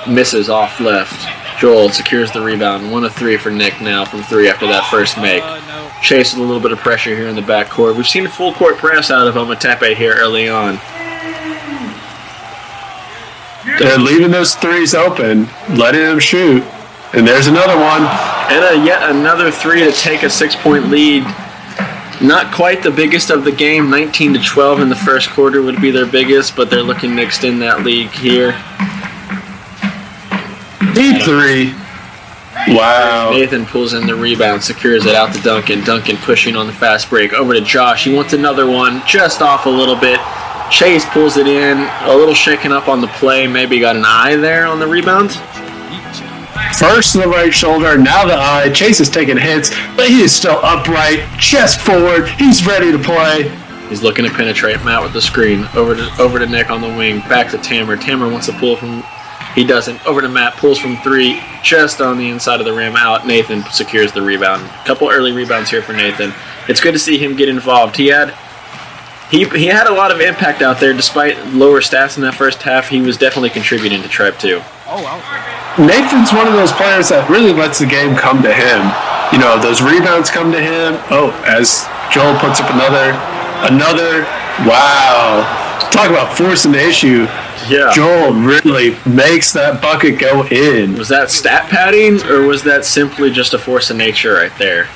misses off left. Joel secures the rebound. 1 of 3 for Nick now from 3 after that first make. Chase with a little bit of pressure here in the backcourt. We've seen a full court press out of Ometepe here early on. They're leaving those threes open, letting them shoot. And there's another one. And yet another 3 to take a 6-point lead. Not quite the biggest of the game. 19 to 12 in the first quarter would be their biggest, but they're looking mixed in that league here. Deep 3. Wow. Nathan pulls in the rebound, secures it out to Duncan. Duncan pushing on the fast break. Over to Josh. He wants another one, just off a little bit. Chase pulls it in, a little shaken up on the play. Maybe got an eye there on the rebound. First the right shoulder, now the eye. Chase is taking hits, but he is still upright, chest forward. He's ready to play. He's looking to penetrate. Matt with the screen. Over to Nick on the wing. Back to Tamer. Tamer wants to pull from... He doesn't. Over to Matt. Pulls from 3. Just on the inside of the rim. Out. Nathan secures the rebound. A couple early rebounds here for Nathan. It's good to see him get involved. He had a lot of impact out there. Despite lower stats in that first half, he was definitely contributing to Tribe 2. Oh, wow. Nathan's one of those players that really lets the game come to him. You know, those rebounds come to him. Oh, as Joel puts up another. Wow. Talk about forcing the issue. Yeah. Joel really makes that bucket go in. Was that stat padding, or was that simply just a force of nature right there?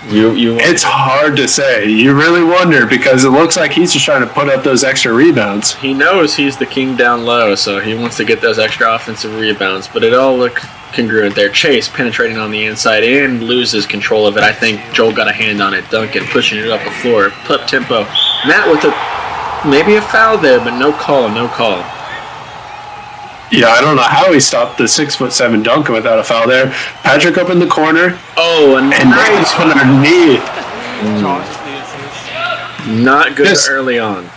It's hard to say. You really wonder, because it looks like he's just trying to put up those extra rebounds. He knows he's the king down low, so he wants to get those extra offensive rebounds, but it all looked congruent there. Chase penetrating on the inside and loses control of it. I think Joel got a hand on it. Duncan pushing it up the floor. Up tempo. Matt with maybe a foul there, but no call. Yeah, I don't know how he stopped the 6'7" Duncan without a foul there. Patrick up in the corner. Oh, and nice one underneath. Not good early on.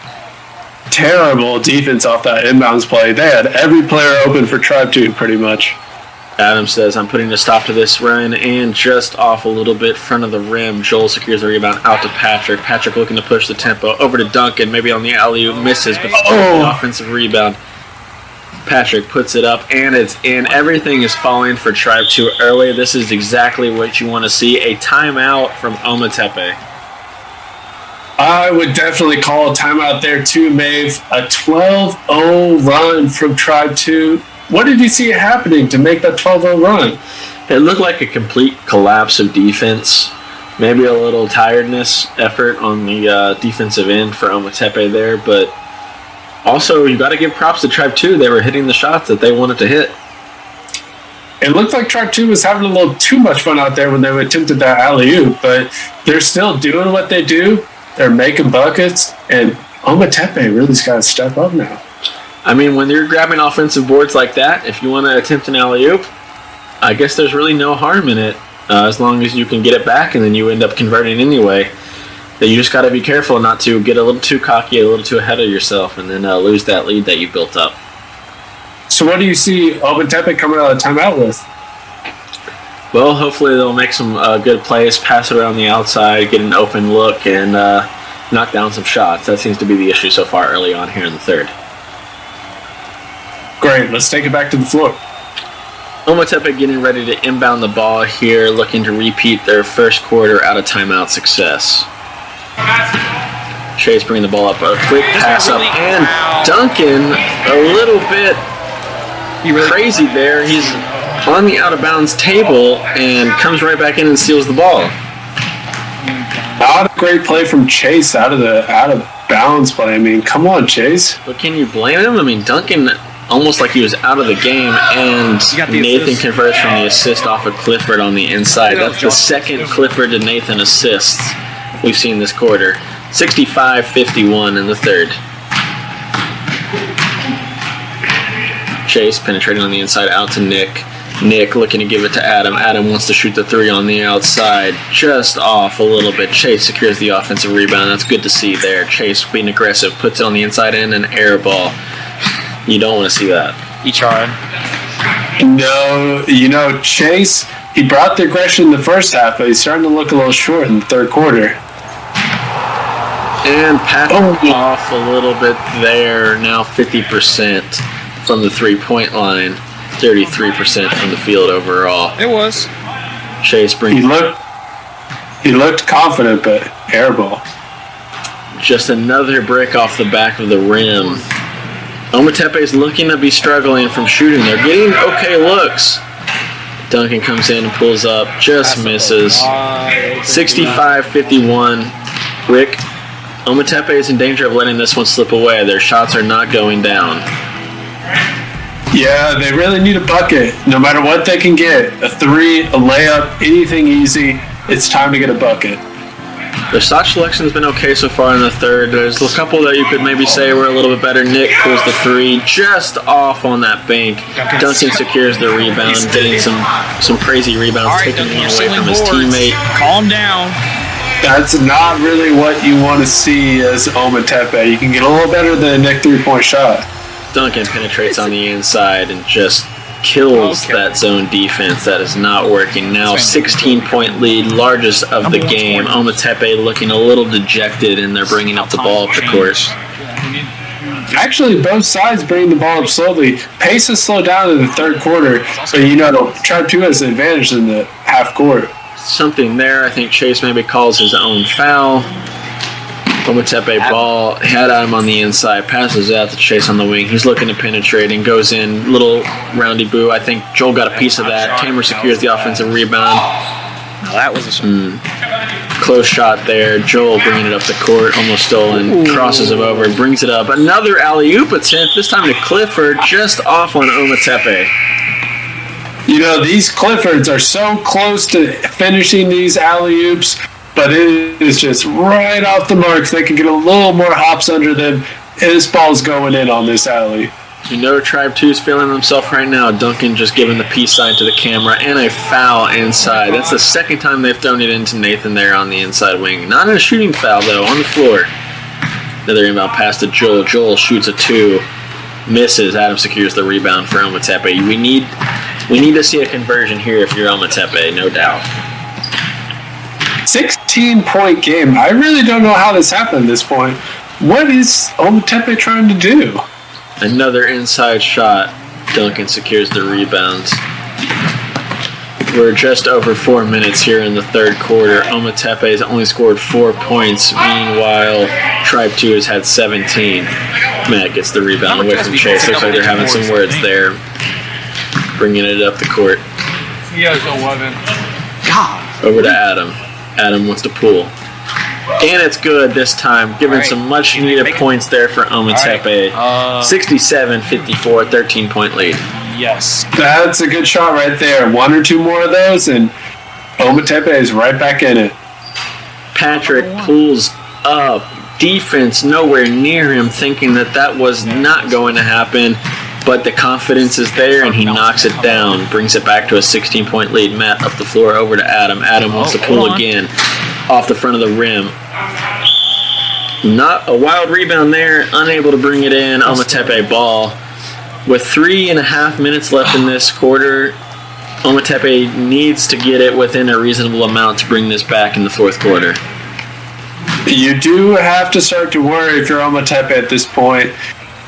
Terrible defense off that inbounds play. They had every player open for Tribe 2 pretty much. Adam says, I'm putting a stop to this run, and just off a little bit front of the rim, Joel secures the rebound out to Patrick. Patrick looking to push the tempo over to Duncan, maybe on the alley-oop, misses, but the offensive rebound. Patrick puts it up, and it's in. Everything is falling for Tribe 2 early. This is exactly what you want to see. A timeout from Ometepe. I would definitely call a timeout there too, Maeve. A 12-0 run from Tribe 2. What did you see happening to make that 12-0 run? It looked like a complete collapse of defense. Maybe a little tiredness effort on the defensive end for Ometepe there, but also you got to give props to Tribe 2. They were hitting the shots that they wanted to hit. It looked like Tribe 2 was having a little too much fun out there when they attempted that alley-oop, but they're still doing what they do. They're making buckets, and Ometepe really's got to step up now. I mean, when you're grabbing offensive boards like that, if you want to attempt an alley-oop, I guess there's really no harm in it, as long as you can get it back and then you end up converting anyway. That you just got to be careful not to get a little too cocky, a little too ahead of yourself, and then lose that lead that you built up. So what do you see Ometepe coming out of the timeout with? Well, hopefully they'll make some good plays, pass it around the outside, get an open look, and knock down some shots. That seems to be the issue so far early on here in the third. Great, let's take it back to the floor. Ometepe getting ready to inbound the ball here, looking to repeat their first quarter out of timeout success. Chase bringing the ball up, a quick pass up, and Duncan a little bit crazy there. He's on the out of bounds table and comes right back in and steals the ball. Not a great play from Chase out of bounds play. I mean, come on, Chase. But can you blame him? I mean, Duncan almost like he was out of the game, and Nathan converts from the assist off of Clifford on the inside. That's the second Clifford to Nathan assists we've seen this quarter. 65-51 in the third. Chase penetrating on the inside out to Nick. Nick looking to give it to Adam. Adam wants to shoot the three on the outside. Just off a little bit. Chase secures the offensive rebound. That's good to see there. Chase being aggressive. Puts it on the inside and an air ball. You don't want to see that. He tried. No, Chase, he brought the aggression in the first half, but he's starting to look a little short in the third quarter. And Pat off a little bit there. Now 50% from the three-point line. 33% from the field overall. It was. Chase brings... He looked confident, but airball. Just another brick off the back of the rim. Ometepe is looking to be struggling from shooting. They're getting okay looks. Duncan comes in and pulls up. Just misses. 65-51. Rick, Ometepe is in danger of letting this one slip away. Their shots are not going down. Yeah, they really need a bucket. No matter what they can get, a three, a layup, anything easy, it's time to get a bucket. Their shot selection has been okay so far in the third. There's a couple that you could maybe say were a little bit better. Nick pulls the three just off on that bank. Duncan secures the rebound, getting some crazy rebounds, taking one away from his teammate. Calm down. That's not really what you want to see as Ometepe. You can get a little better than a Nick three-point shot. Duncan penetrates on the inside and just kills that zone defense. That is not working. Now 16-point lead, largest of the game. Ometepe looking a little dejected, and they're bringing up the ball up the court. Actually, both sides bring the ball up slowly. Pace has slowed down in the third quarter, but Tribe 2 has the advantage in the half court. Something there. I think Chase maybe calls his own foul. Ometepe ball, had Adam on the inside, passes out to Chase on the wing. He's looking to penetrate and goes in. Little roundy boo. I think Joel got a piece of that. Tamer secures the offensive rebound. Now that was a shot. Close shot there. Joel bringing it up the court, almost stolen. Crosses him over and brings it up. Another alley-oop attempt, this time to Clifford, just off on Ometepe. These Cliffords are so close to finishing these alley-oops, but it is just right off the marks. They can get a little more hops under them, and this ball's going in on this alley. Tribe 2 is feeling himself right now. Duncan just giving the peace sign to the camera, and a foul inside. That's the second time they've thrown it into Nathan there on the inside wing. Not in a shooting foul, though, on the floor. Another inbound pass to Joel. Joel shoots a two. Misses. Adam secures the rebound for Ometepe. We need to see a conversion here if you're Ometepe, no doubt. 16-point game. I really don't know how this happened at this point. What is Ometepe trying to do? Another inside shot. Duncan secures the rebounds. We're just over 4 minutes here in the third quarter. Ometepe has only scored 4 points. Meanwhile, Tribe 2 has had 17. Matt gets the rebound away from Chase. Looks like they're having some words there. Bringing it up the court. He has 11. God. Over to Adam. Adam wants to pull. And it's good this time, giving some much-needed points there for Ometepe. 67-54, 13-point lead. Yes. That's a good shot right there. One or two more of those, and Ometepe is right back in it. Patrick pulls up. Defense nowhere near him, thinking that was not going to happen. but the confidence is there, and he knocks it down, brings it back to a 16-point lead. Matt up the floor over to Adam. Adam wants to pull again off the front of the rim. Not a wild rebound there, unable to bring it in. Ometepe ball. With 3.5 minutes left in this quarter, Ometepe needs to get it within a reasonable amount to bring this back in the fourth quarter. You do have to start to worry if you're Ometepe at this point.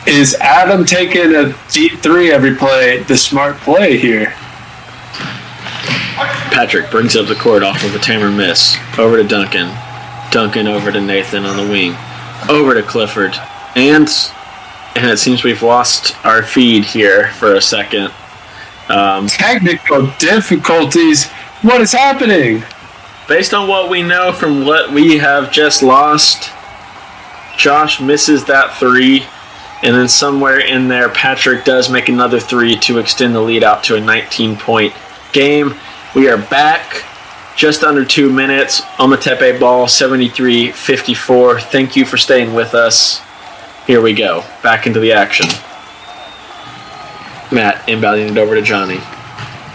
Is Adam taking a deep three every play the smart play here? Patrick brings up the court off of a Tamer miss. Over to Duncan. Duncan over to Nathan on the wing. Over to Clifford. And it seems we've lost our feed here for a second. Technical difficulties. What is happening? Based on what we know from what we have just lost, Josh misses that three. And then somewhere in there, Patrick does make another three to extend the lead out to a 19-point game. We are back just under 2 minutes. Ometepe ball, 73-54. Thank you for staying with us. Here we go. Back into the action. Matt inbounding it over to Johnny.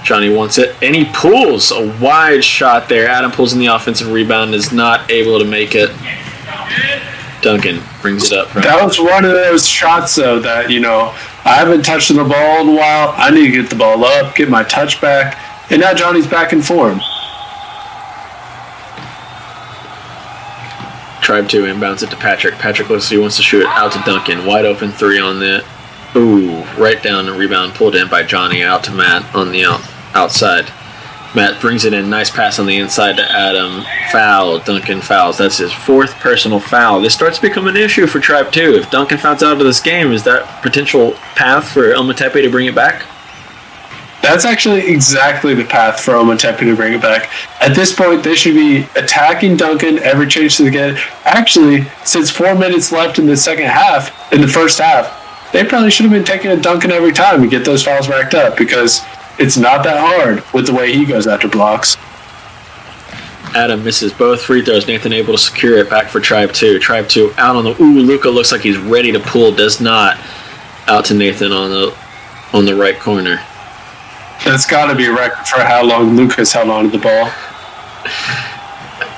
Johnny wants it, and he pulls a wide shot there. Adam pulls in the offensive rebound and is not able to make it. Duncan brings it up. That was one of those shots, though, that, I haven't touched the ball in a while. I need to get the ball up, get my touch back. And now Johnny's back in form. Tribe 2 inbounds it to Patrick. Patrick looks like he wants to shoot it out to Duncan. Wide open three on the... Ooh, right down the rebound. Pulled in by Johnny out to Matt on the outside. Matt brings it in. Nice pass on the inside to Adam. Foul. Duncan fouls. That's his fourth personal foul. This starts to become an issue for Tribe 2. If Duncan fouls out of this game, is that potential path for Ometepe to bring it back? That's actually exactly the path for Ometepe to bring it back. At this point, they should be attacking Duncan every chance they get. Actually, since 4 minutes left in the first half, they probably should have been taking a Duncan every time to get those fouls racked up, because it's not that hard with the way he goes after blocks. Adam misses both free throws. Nathan able to secure it back for Tribe 2. Tribe 2 out on the... Ooh, Luka looks like he's ready to pull. Does not. Out to Nathan on the right corner. That's got to be a record for how long Luka's held on to the ball.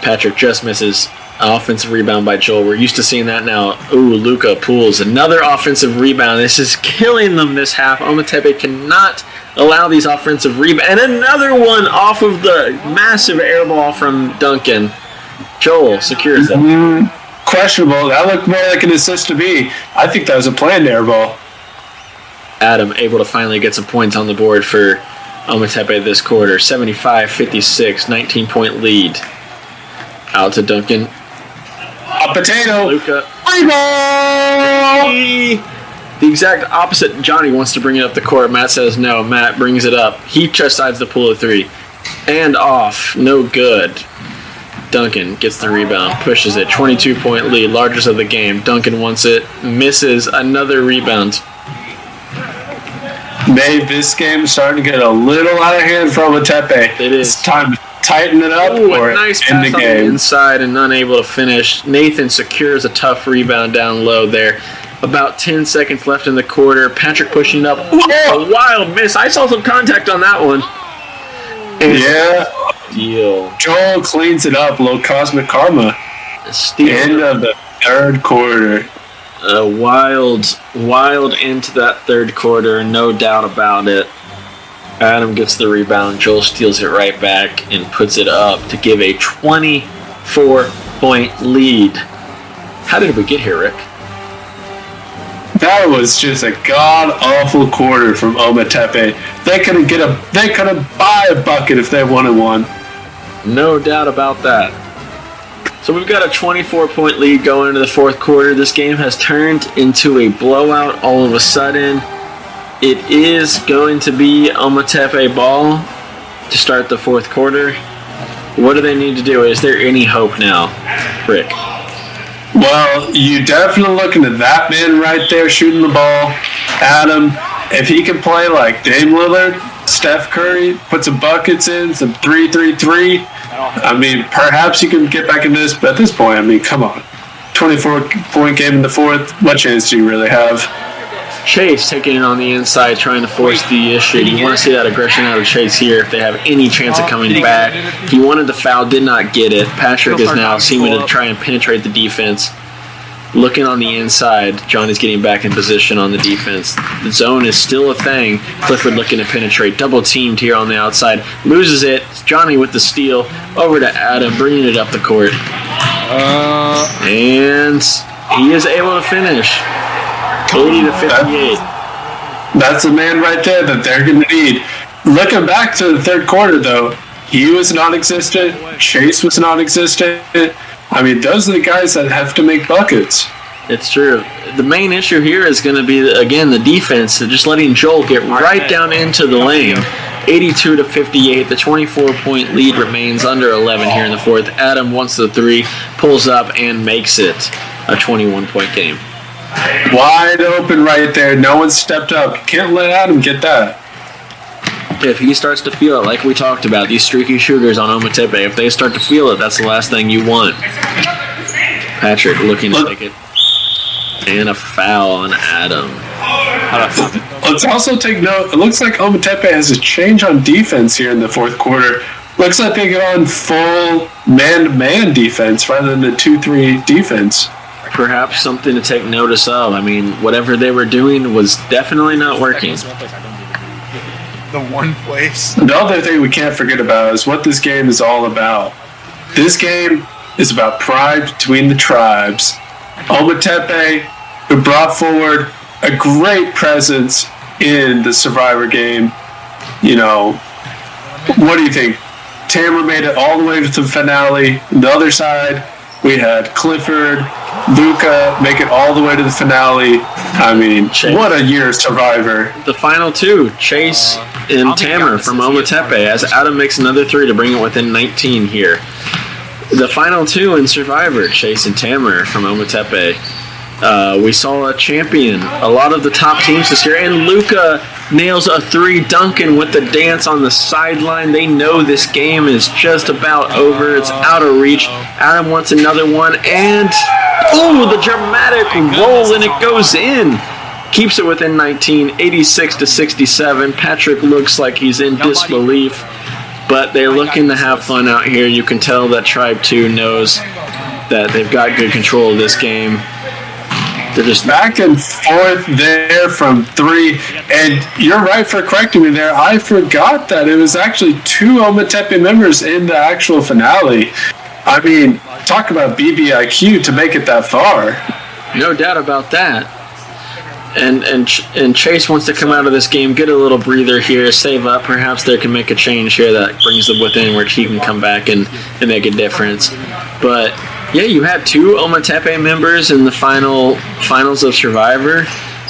Patrick just misses. Offensive rebound by Joel. We're used to seeing that now. Ooh, Luka pulls another offensive rebound. This is killing them this half. Ometepe cannot allow these offensive rebounds. And another one off of the massive air ball from Duncan. Joel secures it. Questionable. That looked more like an assist to me. I think that was a planned air ball. Adam able to finally get some points on the board for Ometepe this quarter. 75-56, 19-point lead. Out to Duncan. A potato. Luka. Ball! The exact opposite. Johnny wants to bring it up the court. Matt says no. Matt brings it up. He just decides to pull a three. And off. No good. Duncan gets the rebound. Pushes it. 22-point lead. Largest of the game. Duncan wants it. Misses. Another rebound. Dave, this game is starting to get a little out of hand for Ometepe. It is. It's time to tighten it up or a nice end pass the on game. The inside and unable to finish. Nathan secures a tough rebound down low there. About 10 seconds left in the quarter. Patrick pushing up. A wild miss. I saw some contact on that one. And steal. Joel cleans it up. Low cosmic karma. End of the third quarter. A wild into that third quarter, no doubt about it. Adam gets the rebound. Joel steals it right back and puts it up to give a 24-point lead. How did we get here, Rick? That was just a god-awful quarter from Ometepe. They couldn't buy a bucket if they wanted one. No doubt about that. So we've got a 24-point lead going into the fourth quarter. This game has turned into a blowout all of a sudden. It is going to be Ometepe ball to start the fourth quarter. What do they need to do? Is there any hope now, Rick? Well, you definitely looking at that man right there shooting the ball. Adam, if he can play like Dame Lillard, Steph Curry, put some buckets in, some 3-3-3, I mean, perhaps you can get back into this, but at this point, I mean, come on. 24-point game in the fourth, what chance do you really have? Chase taking it on the inside, trying to force the issue. You want to see that aggression out of Chase here if they have any chance of coming back. He wanted the foul, did not get it. Patrick is now seeming to try and penetrate the defense. Looking on the inside, Johnny's getting back in position on the defense. The zone is still a thing. Clifford looking to penetrate. Double teamed here on the outside. Loses it. Johnny with the steal. Over to Adam, bringing it up the court. And he is able to finish. 80 to 58. That's a man right there that they're going to need. Looking back to the third quarter, though, he was non-existent. Chase was non-existent. I mean, those are the guys that have to make buckets. It's true. The main issue here is going to be, again, the defense. Just letting Joel get right down into the lane. 82 to 58. The 24-point lead remains under 11 here in the fourth. Adam wants the three, pulls up, and makes it a 21-point game. Wide open right there. No one stepped up. Can't let Adam get that. If he starts to feel it, like we talked about, these streaky shooters on Ometepe, if they start to feel it, that's the last thing you want. Patrick looking to take it. And a foul on Adam. Let's also take note, it looks like Ometepe has a change on defense here in the fourth quarter. Looks like they get on full man-to-man defense rather than the 2-3 defense. Perhaps something to take notice of. I mean, whatever they were doing was definitely not working. The one place. The other thing we can't forget about is what this game is all about. This game is about pride between the tribes. Ometepe, who brought forward a great presence in the Survivor game. You know, what do you think? Tamara made it all the way to the finale. On the other side, we had Clifford, Luca make it all the way to the finale. I mean, what a year of Survivor. The final two, Chase and Tamara from Ometepe, as Adam makes another three to bring it within 19 here. The final two in Survivor, Chase and Tamara from Ometepe. We saw a champion, a lot of the top teams this year, and Luca nails a three. Duncan with the dance on the sideline. They know this game is just about over. It's out of reach. Adam wants another one, and the dramatic roll, and it goes in. Keeps it within 19, 86 to 67. Patrick looks like he's in disbelief, but they're looking to have fun out here. You can tell that Tribe 2 knows that they've got good control of this game. They're just back and forth there from three. And you're right for correcting me there. I forgot that it was actually two Ometepe members in the actual finale. I mean, talk about BBIQ to make it that far. No doubt about that. And Chase wants to come out of this game, get a little breather here, save up. Perhaps they can make a change here that brings them within where he can come back and make a difference. But yeah, you had two Ometepe members in the finals of Survivor.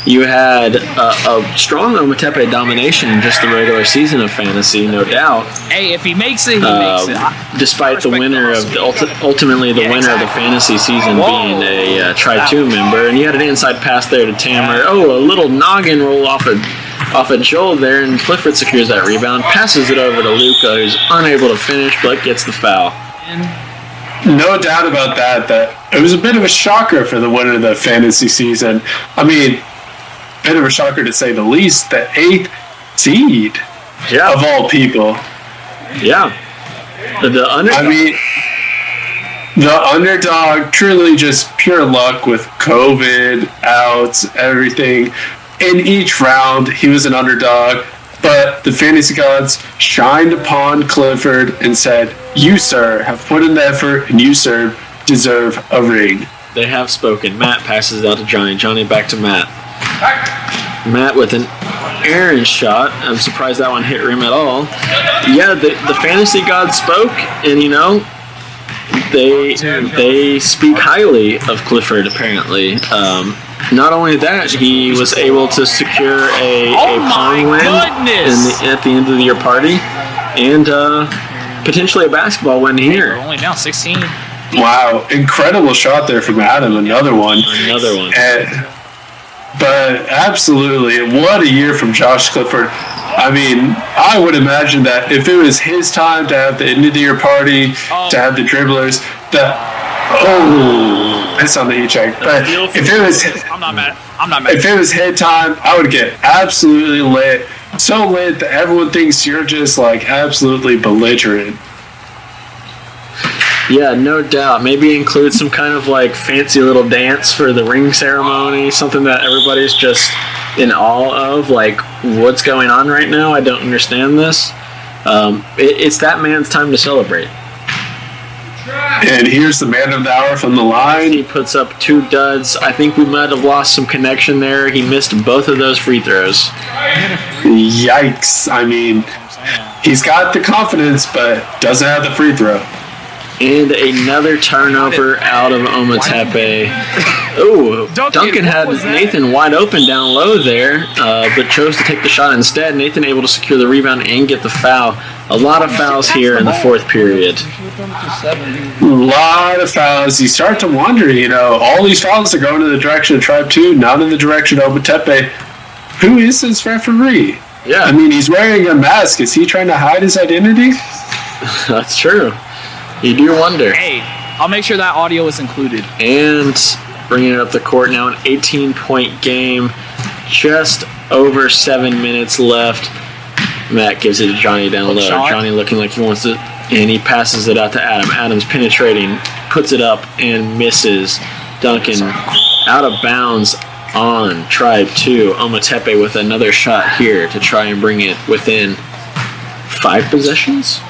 You had a strong Ometepe domination in just the regular season of Fantasy, no doubt. Hey, if he makes it, he makes it. Despite the winner of ultimately the winner of the Fantasy season being a Tribe 2 member, and you had an inside pass there to Tamara. A little noggin roll off of Joel there, and Clifford secures that rebound, passes it over to Luca, who's unable to finish but gets the foul. No doubt about that it was a bit of a shocker for the winner of the Fantasy season. I mean, bit of a shocker to say the least, the 8th seed of all people. Yeah. The underdog. I mean, the underdog, truly just pure luck with COVID, outs, everything. In each round, he was an underdog, but the fantasy gods shined upon Clifford and said, "You, sir, have put in the effort, and you, sir, deserve a ring." They have spoken. Matt passes it out to Johnny. Johnny back to Matt. Matt with an errant shot. I'm surprised that one hit rim at all. Yeah, the fantasy gods spoke, and they speak highly of Clifford apparently. Not only that, he was able to secure a pong win at the end of the year party, and potentially a basketball win here. We're only down 16. Wow, incredible shot there from Adam. Another one. But absolutely, what a year from Josh Clifford. I mean, I would imagine that if it was his time to have the end of the year party, to have the dribblers, that Oh, it's on the heat check. But if it was, I'm not mad. I'm not mad. if it was hit time, I would get absolutely lit. So lit that everyone thinks you're just like absolutely belligerent. Yeah, no doubt. Maybe include some kind of like fancy little dance for the ring ceremony, something that everybody's just in awe of. Like, what's going on right now? I don't understand this. It's that man's time to celebrate. And here's the man of the hour from the line. He puts up 2 duds. I think we might have lost some connection there. He missed both of those free throws. Yikes. I mean, he's got the confidence, but doesn't have the free throw. And another turnover out of Ometepe. Ooh, Duncan had Nathan wide open down low there, but chose to take the shot instead. Nathan able to secure the rebound and get the foul. A lot of fouls here in the fourth period. A lot of fouls. You start to wonder, all these fouls are going in the direction of Tribe 2, not in the direction of Ometepe. Who is this referee? Yeah. I mean, he's wearing a mask. Is he trying to hide his identity? That's true. You do wonder. Hey, I'll make sure that audio is included. And bringing it up the court now, an 18-point game. Just over 7 minutes left. Matt gives it to Johnny down low. Johnny looking like he wants it, and he passes it out to Adam. Adam's penetrating, puts it up, and misses. Duncan out of bounds on Tribe 2. Ometepe with another shot here to try and bring it within 5 possessions.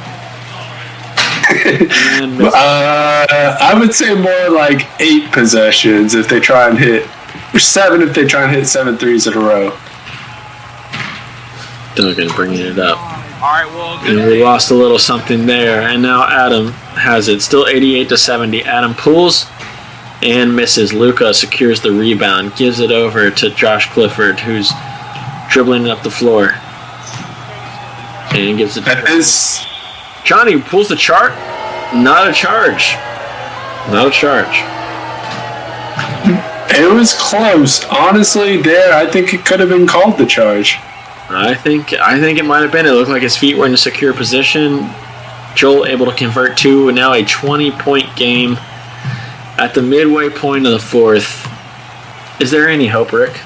I would say more like 8 possessions if they try and hit, or 7 if they try and hit 7 threes in a row. Duncan bringing it up. All right, well, and we lost a little something there, and now Adam has it. Still 88-70. Adam pulls and misses. Luka secures the rebound, gives it over to Josh Clifford, who's dribbling it up the floor, and gives it to Johnny. Pulls the chart. Not a charge. Not a charge. It was close. Honestly, I think it could have been called the charge. I think it might have been. It looked like his feet were in a secure position. Joel able to convert 2, and now a 20-point game at the midway point of the fourth. Is there any hope, Rick?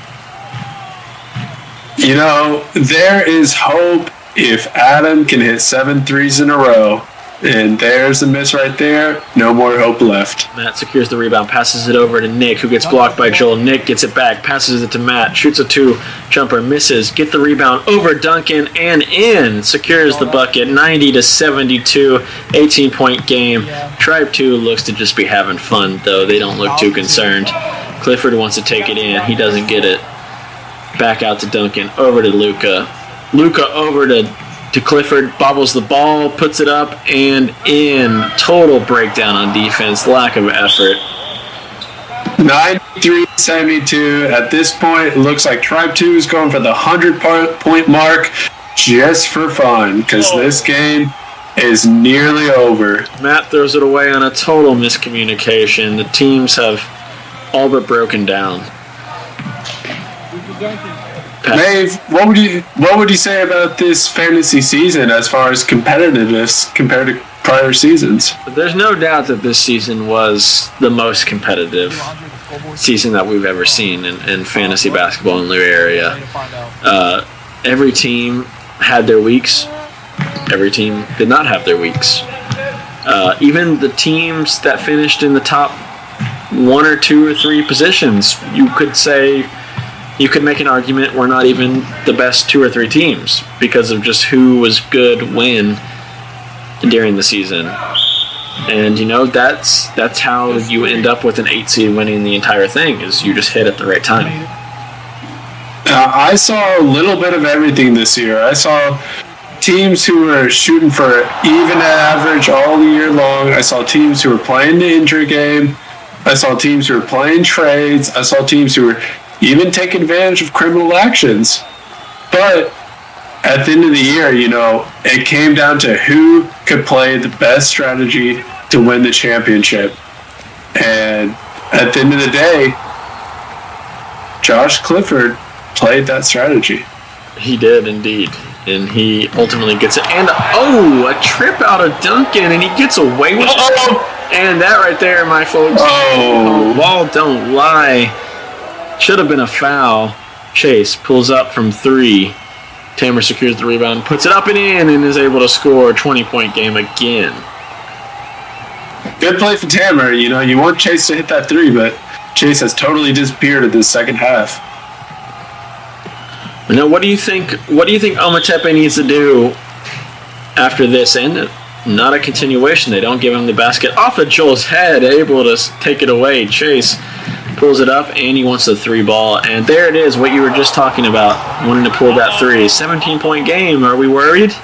There is hope if Adam can hit 7 threes in a row. And there's a miss right there. No more hope left. Matt secures the rebound, passes it over to Nick, who gets blocked by Joel. Nick gets it back, passes it to Matt, shoots a 2-jumper, misses, get the rebound over Duncan and in, secures the bucket. 90-72, 18-point game. Tribe 2 looks to just be having fun, though. They don't look too concerned. Clifford wants to take it in. He doesn't get it. Back out to Duncan, over to Luka. Luka over to Clifford, bobbles the ball, puts it up, and in. Total breakdown on defense, lack of effort. 93-72. At this point, it looks like Tribe 2 is going for the 100-point mark just for fun, because this game is nearly over. Matt throws it away on a total miscommunication. The teams have all but broken down. Dave, what would you say about this fantasy season as far as competitiveness compared to prior seasons? There's no doubt that this season was the most competitive season that we've ever seen in fantasy basketball in the area. Every team had their weeks. Every team did not have their weeks. Even the teams that finished in the top 1 or 2 or 3 positions, you could make an argument we're not even the best 2 or 3 teams because of just who was good when during the season. And that's how you end up with an 8 seed winning the entire thing, is you just hit at the right time. I saw a little bit of everything this year. I saw teams who were shooting for even average all year long. I saw teams who were playing the injury game. I saw teams who were playing trades. I saw teams who were even take advantage of criminal actions. But at the end of the year, it came down to who could play the best strategy to win the championship. And at the end of the day, Josh Clifford played that strategy. He did indeed. And he ultimately gets it. And, a trip out of Duncan, and he gets away with it. And that right there, my folks. Oh. Ball don't lie. Should have been a foul. Chase pulls up from 3. Tamer secures the rebound, puts it up and in, and is able to score a 20-point game again. Good play for Tamer. You know, you want Chase to hit that 3, but Chase has totally disappeared in this second half. Now, what do you think Ometepe needs to do after this? And not a continuation. They don't give him the basket off of Joel's head, able to take it away. Chase pulls it up, and he wants the 3 ball. And there it is, what you were just talking about, wanting to pull that 3. 17-point game. Are we worried?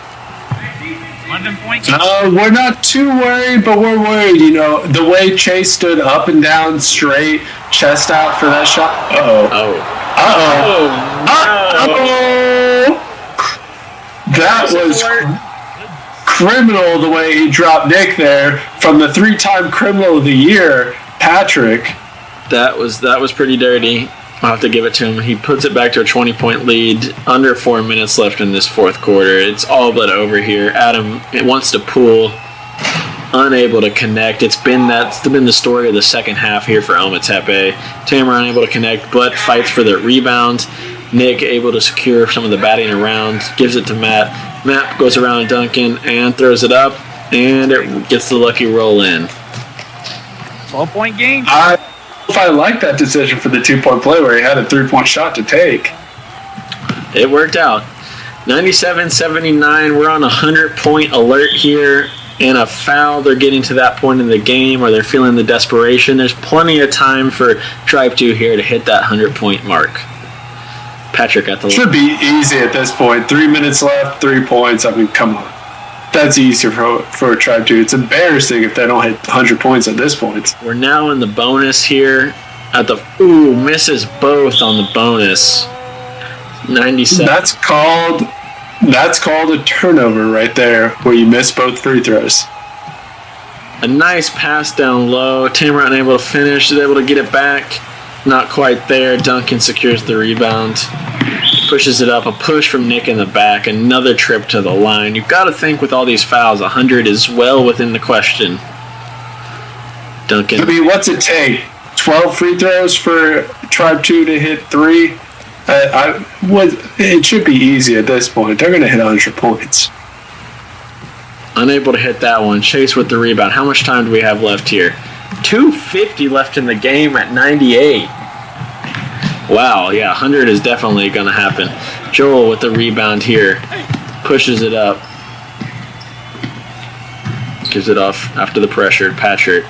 We're not too worried, but we're worried. You know, the way Chase stood up and down straight, chest out for that shot. That was criminal the way he dropped Nick there from the 3-time criminal of the year, Patrick. That was pretty dirty. I'll have to give it to him. He puts it back to a 20-point lead. Under 4 minutes left in this fourth quarter. It's all but over here. Adam wants to pull, unable to connect. That's been the story of the second half here for Ometepe. Tamer unable to connect, but fights for the rebound. Nick able to secure some of the batting around, gives it to Matt. Matt goes around Duncan and throws it up, and it gets the lucky roll in. 12-point game. If I like that decision for the 2-point play where he had a 3-point shot to take. It worked out. 97-79. We're on a 100-point alert here. And a foul. They're getting to that point in the game where they're feeling the desperation. There's plenty of time for Tribe 2 here to hit that 100-point mark. Patrick at the should be easy at this point. 3 minutes left, 3 points. I mean, come on. That's easier for Tribe 2. It's embarrassing if they don't hit 100 points at this point. We're now in the bonus here. Misses both on the bonus. 97. That's called a turnover right there, where you miss both free throws. A nice pass down low. Tamer unable to finish. Is able to get it back. Not quite there. Duncan secures the rebound. Pushes it up. A push from Nick in the back. Another trip to the line. You've got to think with all these fouls, 100 is well within the question. Duncan. I mean, what's it take? 12 free throws for Tribe 2 to hit 3? It should be easy at this point. They're going to hit 100 points. Unable to hit that one. Chase with the rebound. How much time do we have left here? 2:50 left in the game at 98. Wow, yeah, 100 is definitely going to happen. Joel with the rebound here. Pushes it up. Gives it off after the pressure. Patrick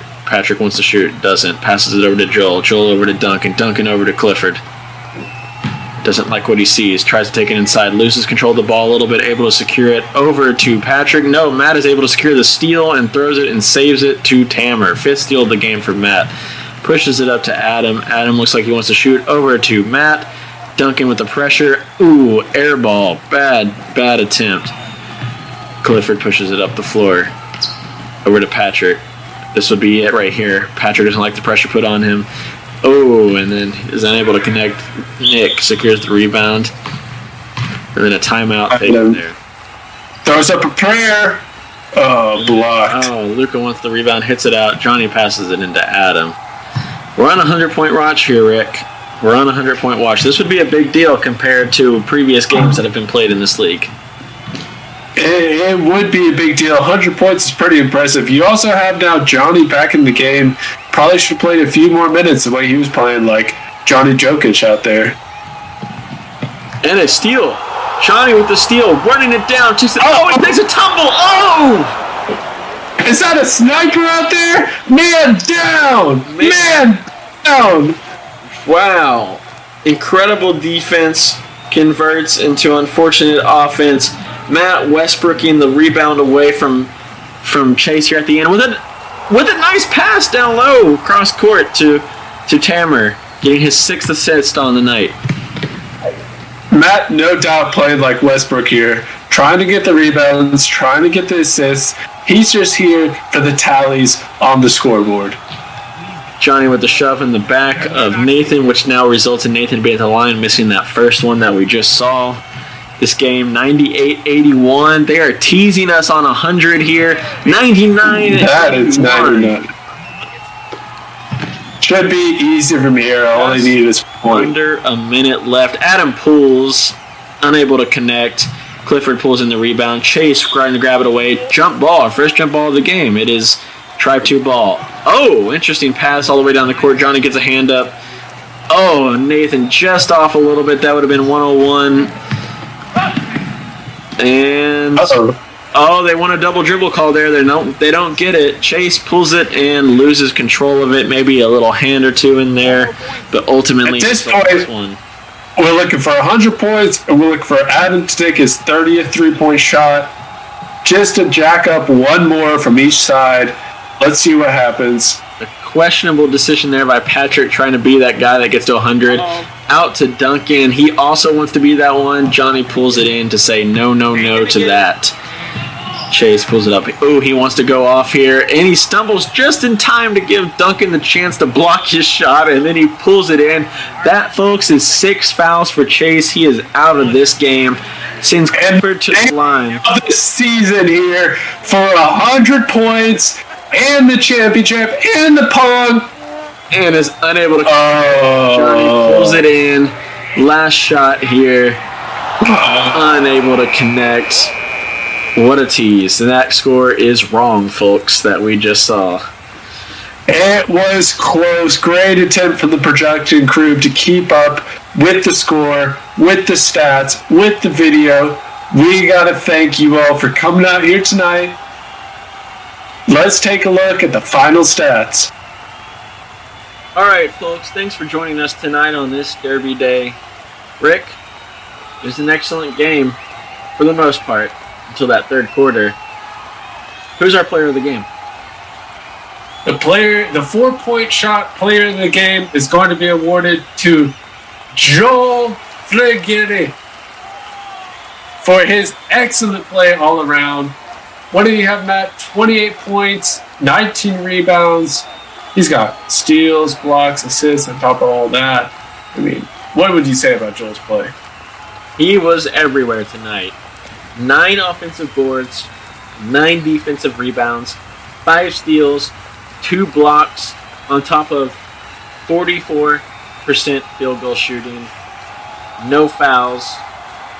wants to shoot. Doesn't. Passes it over to Joel. Joel over to Duncan. Duncan over to Clifford. Doesn't like what he sees. Tries to take it inside. Loses control of the ball a little bit. Able to secure it over to Patrick. No, Matt is able to secure the steal and throws it and saves it to Tamer. 5th steal of the game for Matt. Pushes it up to Adam. Adam looks like he wants to shoot over to Matt. Duncan with the pressure. Ooh, air ball. Bad attempt. Clifford pushes it up the floor. Over to Patrick. This would be it right here. Patrick doesn't like the pressure put on him. Oh, and then is unable to connect. Nick secures the rebound. And then a timeout taken there. Throws up a prayer. Oh, blocked. Oh, Luka wants the rebound, hits it out. Johnny passes it into Adam. We're on a 100-point watch here, Rick. We're on a 100-point watch. This would be a big deal compared to previous games that have been played in this league. It would be a big deal. 100 points is pretty impressive. You also have now Johnny back in the game. Probably should have played a few more minutes the way he was playing, like Johnny Jokic out there. And a steal. Johnny with the steal, running it down. He takes a tumble. Oh! Is that a sniper out there? Man down! Man down! Wow. Incredible defense converts into unfortunate offense. Matt Westbrooking the rebound away from Chase here at the end with a nice pass down low cross court to Tamer, getting his 6th assist on the night. Matt no doubt played like Westbrook here, trying to get the rebounds, trying to get the assists. He's just here for the tallies on the scoreboard. Johnny with the shove in the back of Nathan, which now results in Nathan being at the line, missing that first one that we just saw. This game, 98-81. They are teasing us on 100 here. 99. That is 99. Should be easy from here. All I need is one. Under a minute left. Adam pulls, unable to connect. Clifford pulls in the rebound. Chase trying to grab it away. Jump ball, our first jump ball of the game. It is Tribe 2 ball. Oh, interesting pass all the way down the court. Johnny gets a hand up. Oh, Nathan just off a little bit. That would have been 101. And they want a double dribble call there. They don't get it. Chase pulls it and loses control of it. Maybe a little hand or two in there, but ultimately at this point, we're looking for 100 points, and we're looking for Adam to take his 30th three-point shot, just to jack up one more from each side. Let's see what happens. A questionable decision there by Patrick, trying to be that guy that gets to 100. Out to Duncan. He also wants to be that one. Johnny pulls it in to say no to that. Chase pulls it up. Oh, he wants to go off here, and he stumbles just in time to give Duncan the chance to block his shot, and then he pulls it in. That, folks, is 6 fouls for Chase. He is out of this game. Sends Clifford to the line. This season here for 100 points and the championship and the pong. And is unable to connect. Johnny pulls it in. Last shot here. Unable to connect. What a tease. And that score is wrong, folks, that we just saw. It was close. Great attempt from the production crew to keep up with the score, with the stats, with the video. We got to thank you all for coming out here tonight. Let's take a look at the final stats. All right, folks, thanks for joining us tonight on this Derby Day. Rick, it was an excellent game for the most part until that third quarter. Who's our player of the game? The 4-point shot player of the game is going to be awarded to Joel Flegere for his excellent play all around. What did he have, Matt? 28 points, 19 rebounds. He's got steals, blocks, assists on top of all that. I mean, what would you say about Joel's play? He was everywhere tonight. 9 offensive boards, 9 defensive rebounds, 5 steals, 2 blocks, on top of 44% field goal shooting, no fouls.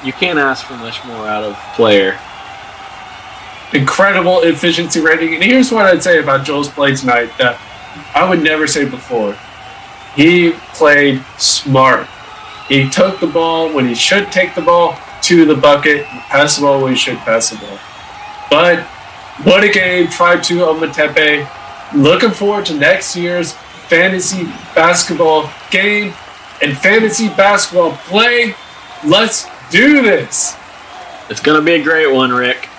You can't ask for much more out of a player. Incredible efficiency rating. And here's what I'd say about Joel's play tonight that I would never say before. He played smart. He took the ball when he should take the ball to the bucket, pass the ball when he should pass the ball. But what a game. Tribe 2 Ometepe. Looking forward to next year's fantasy basketball game and fantasy basketball play. Let's do this. It's going to be a great one, Rick.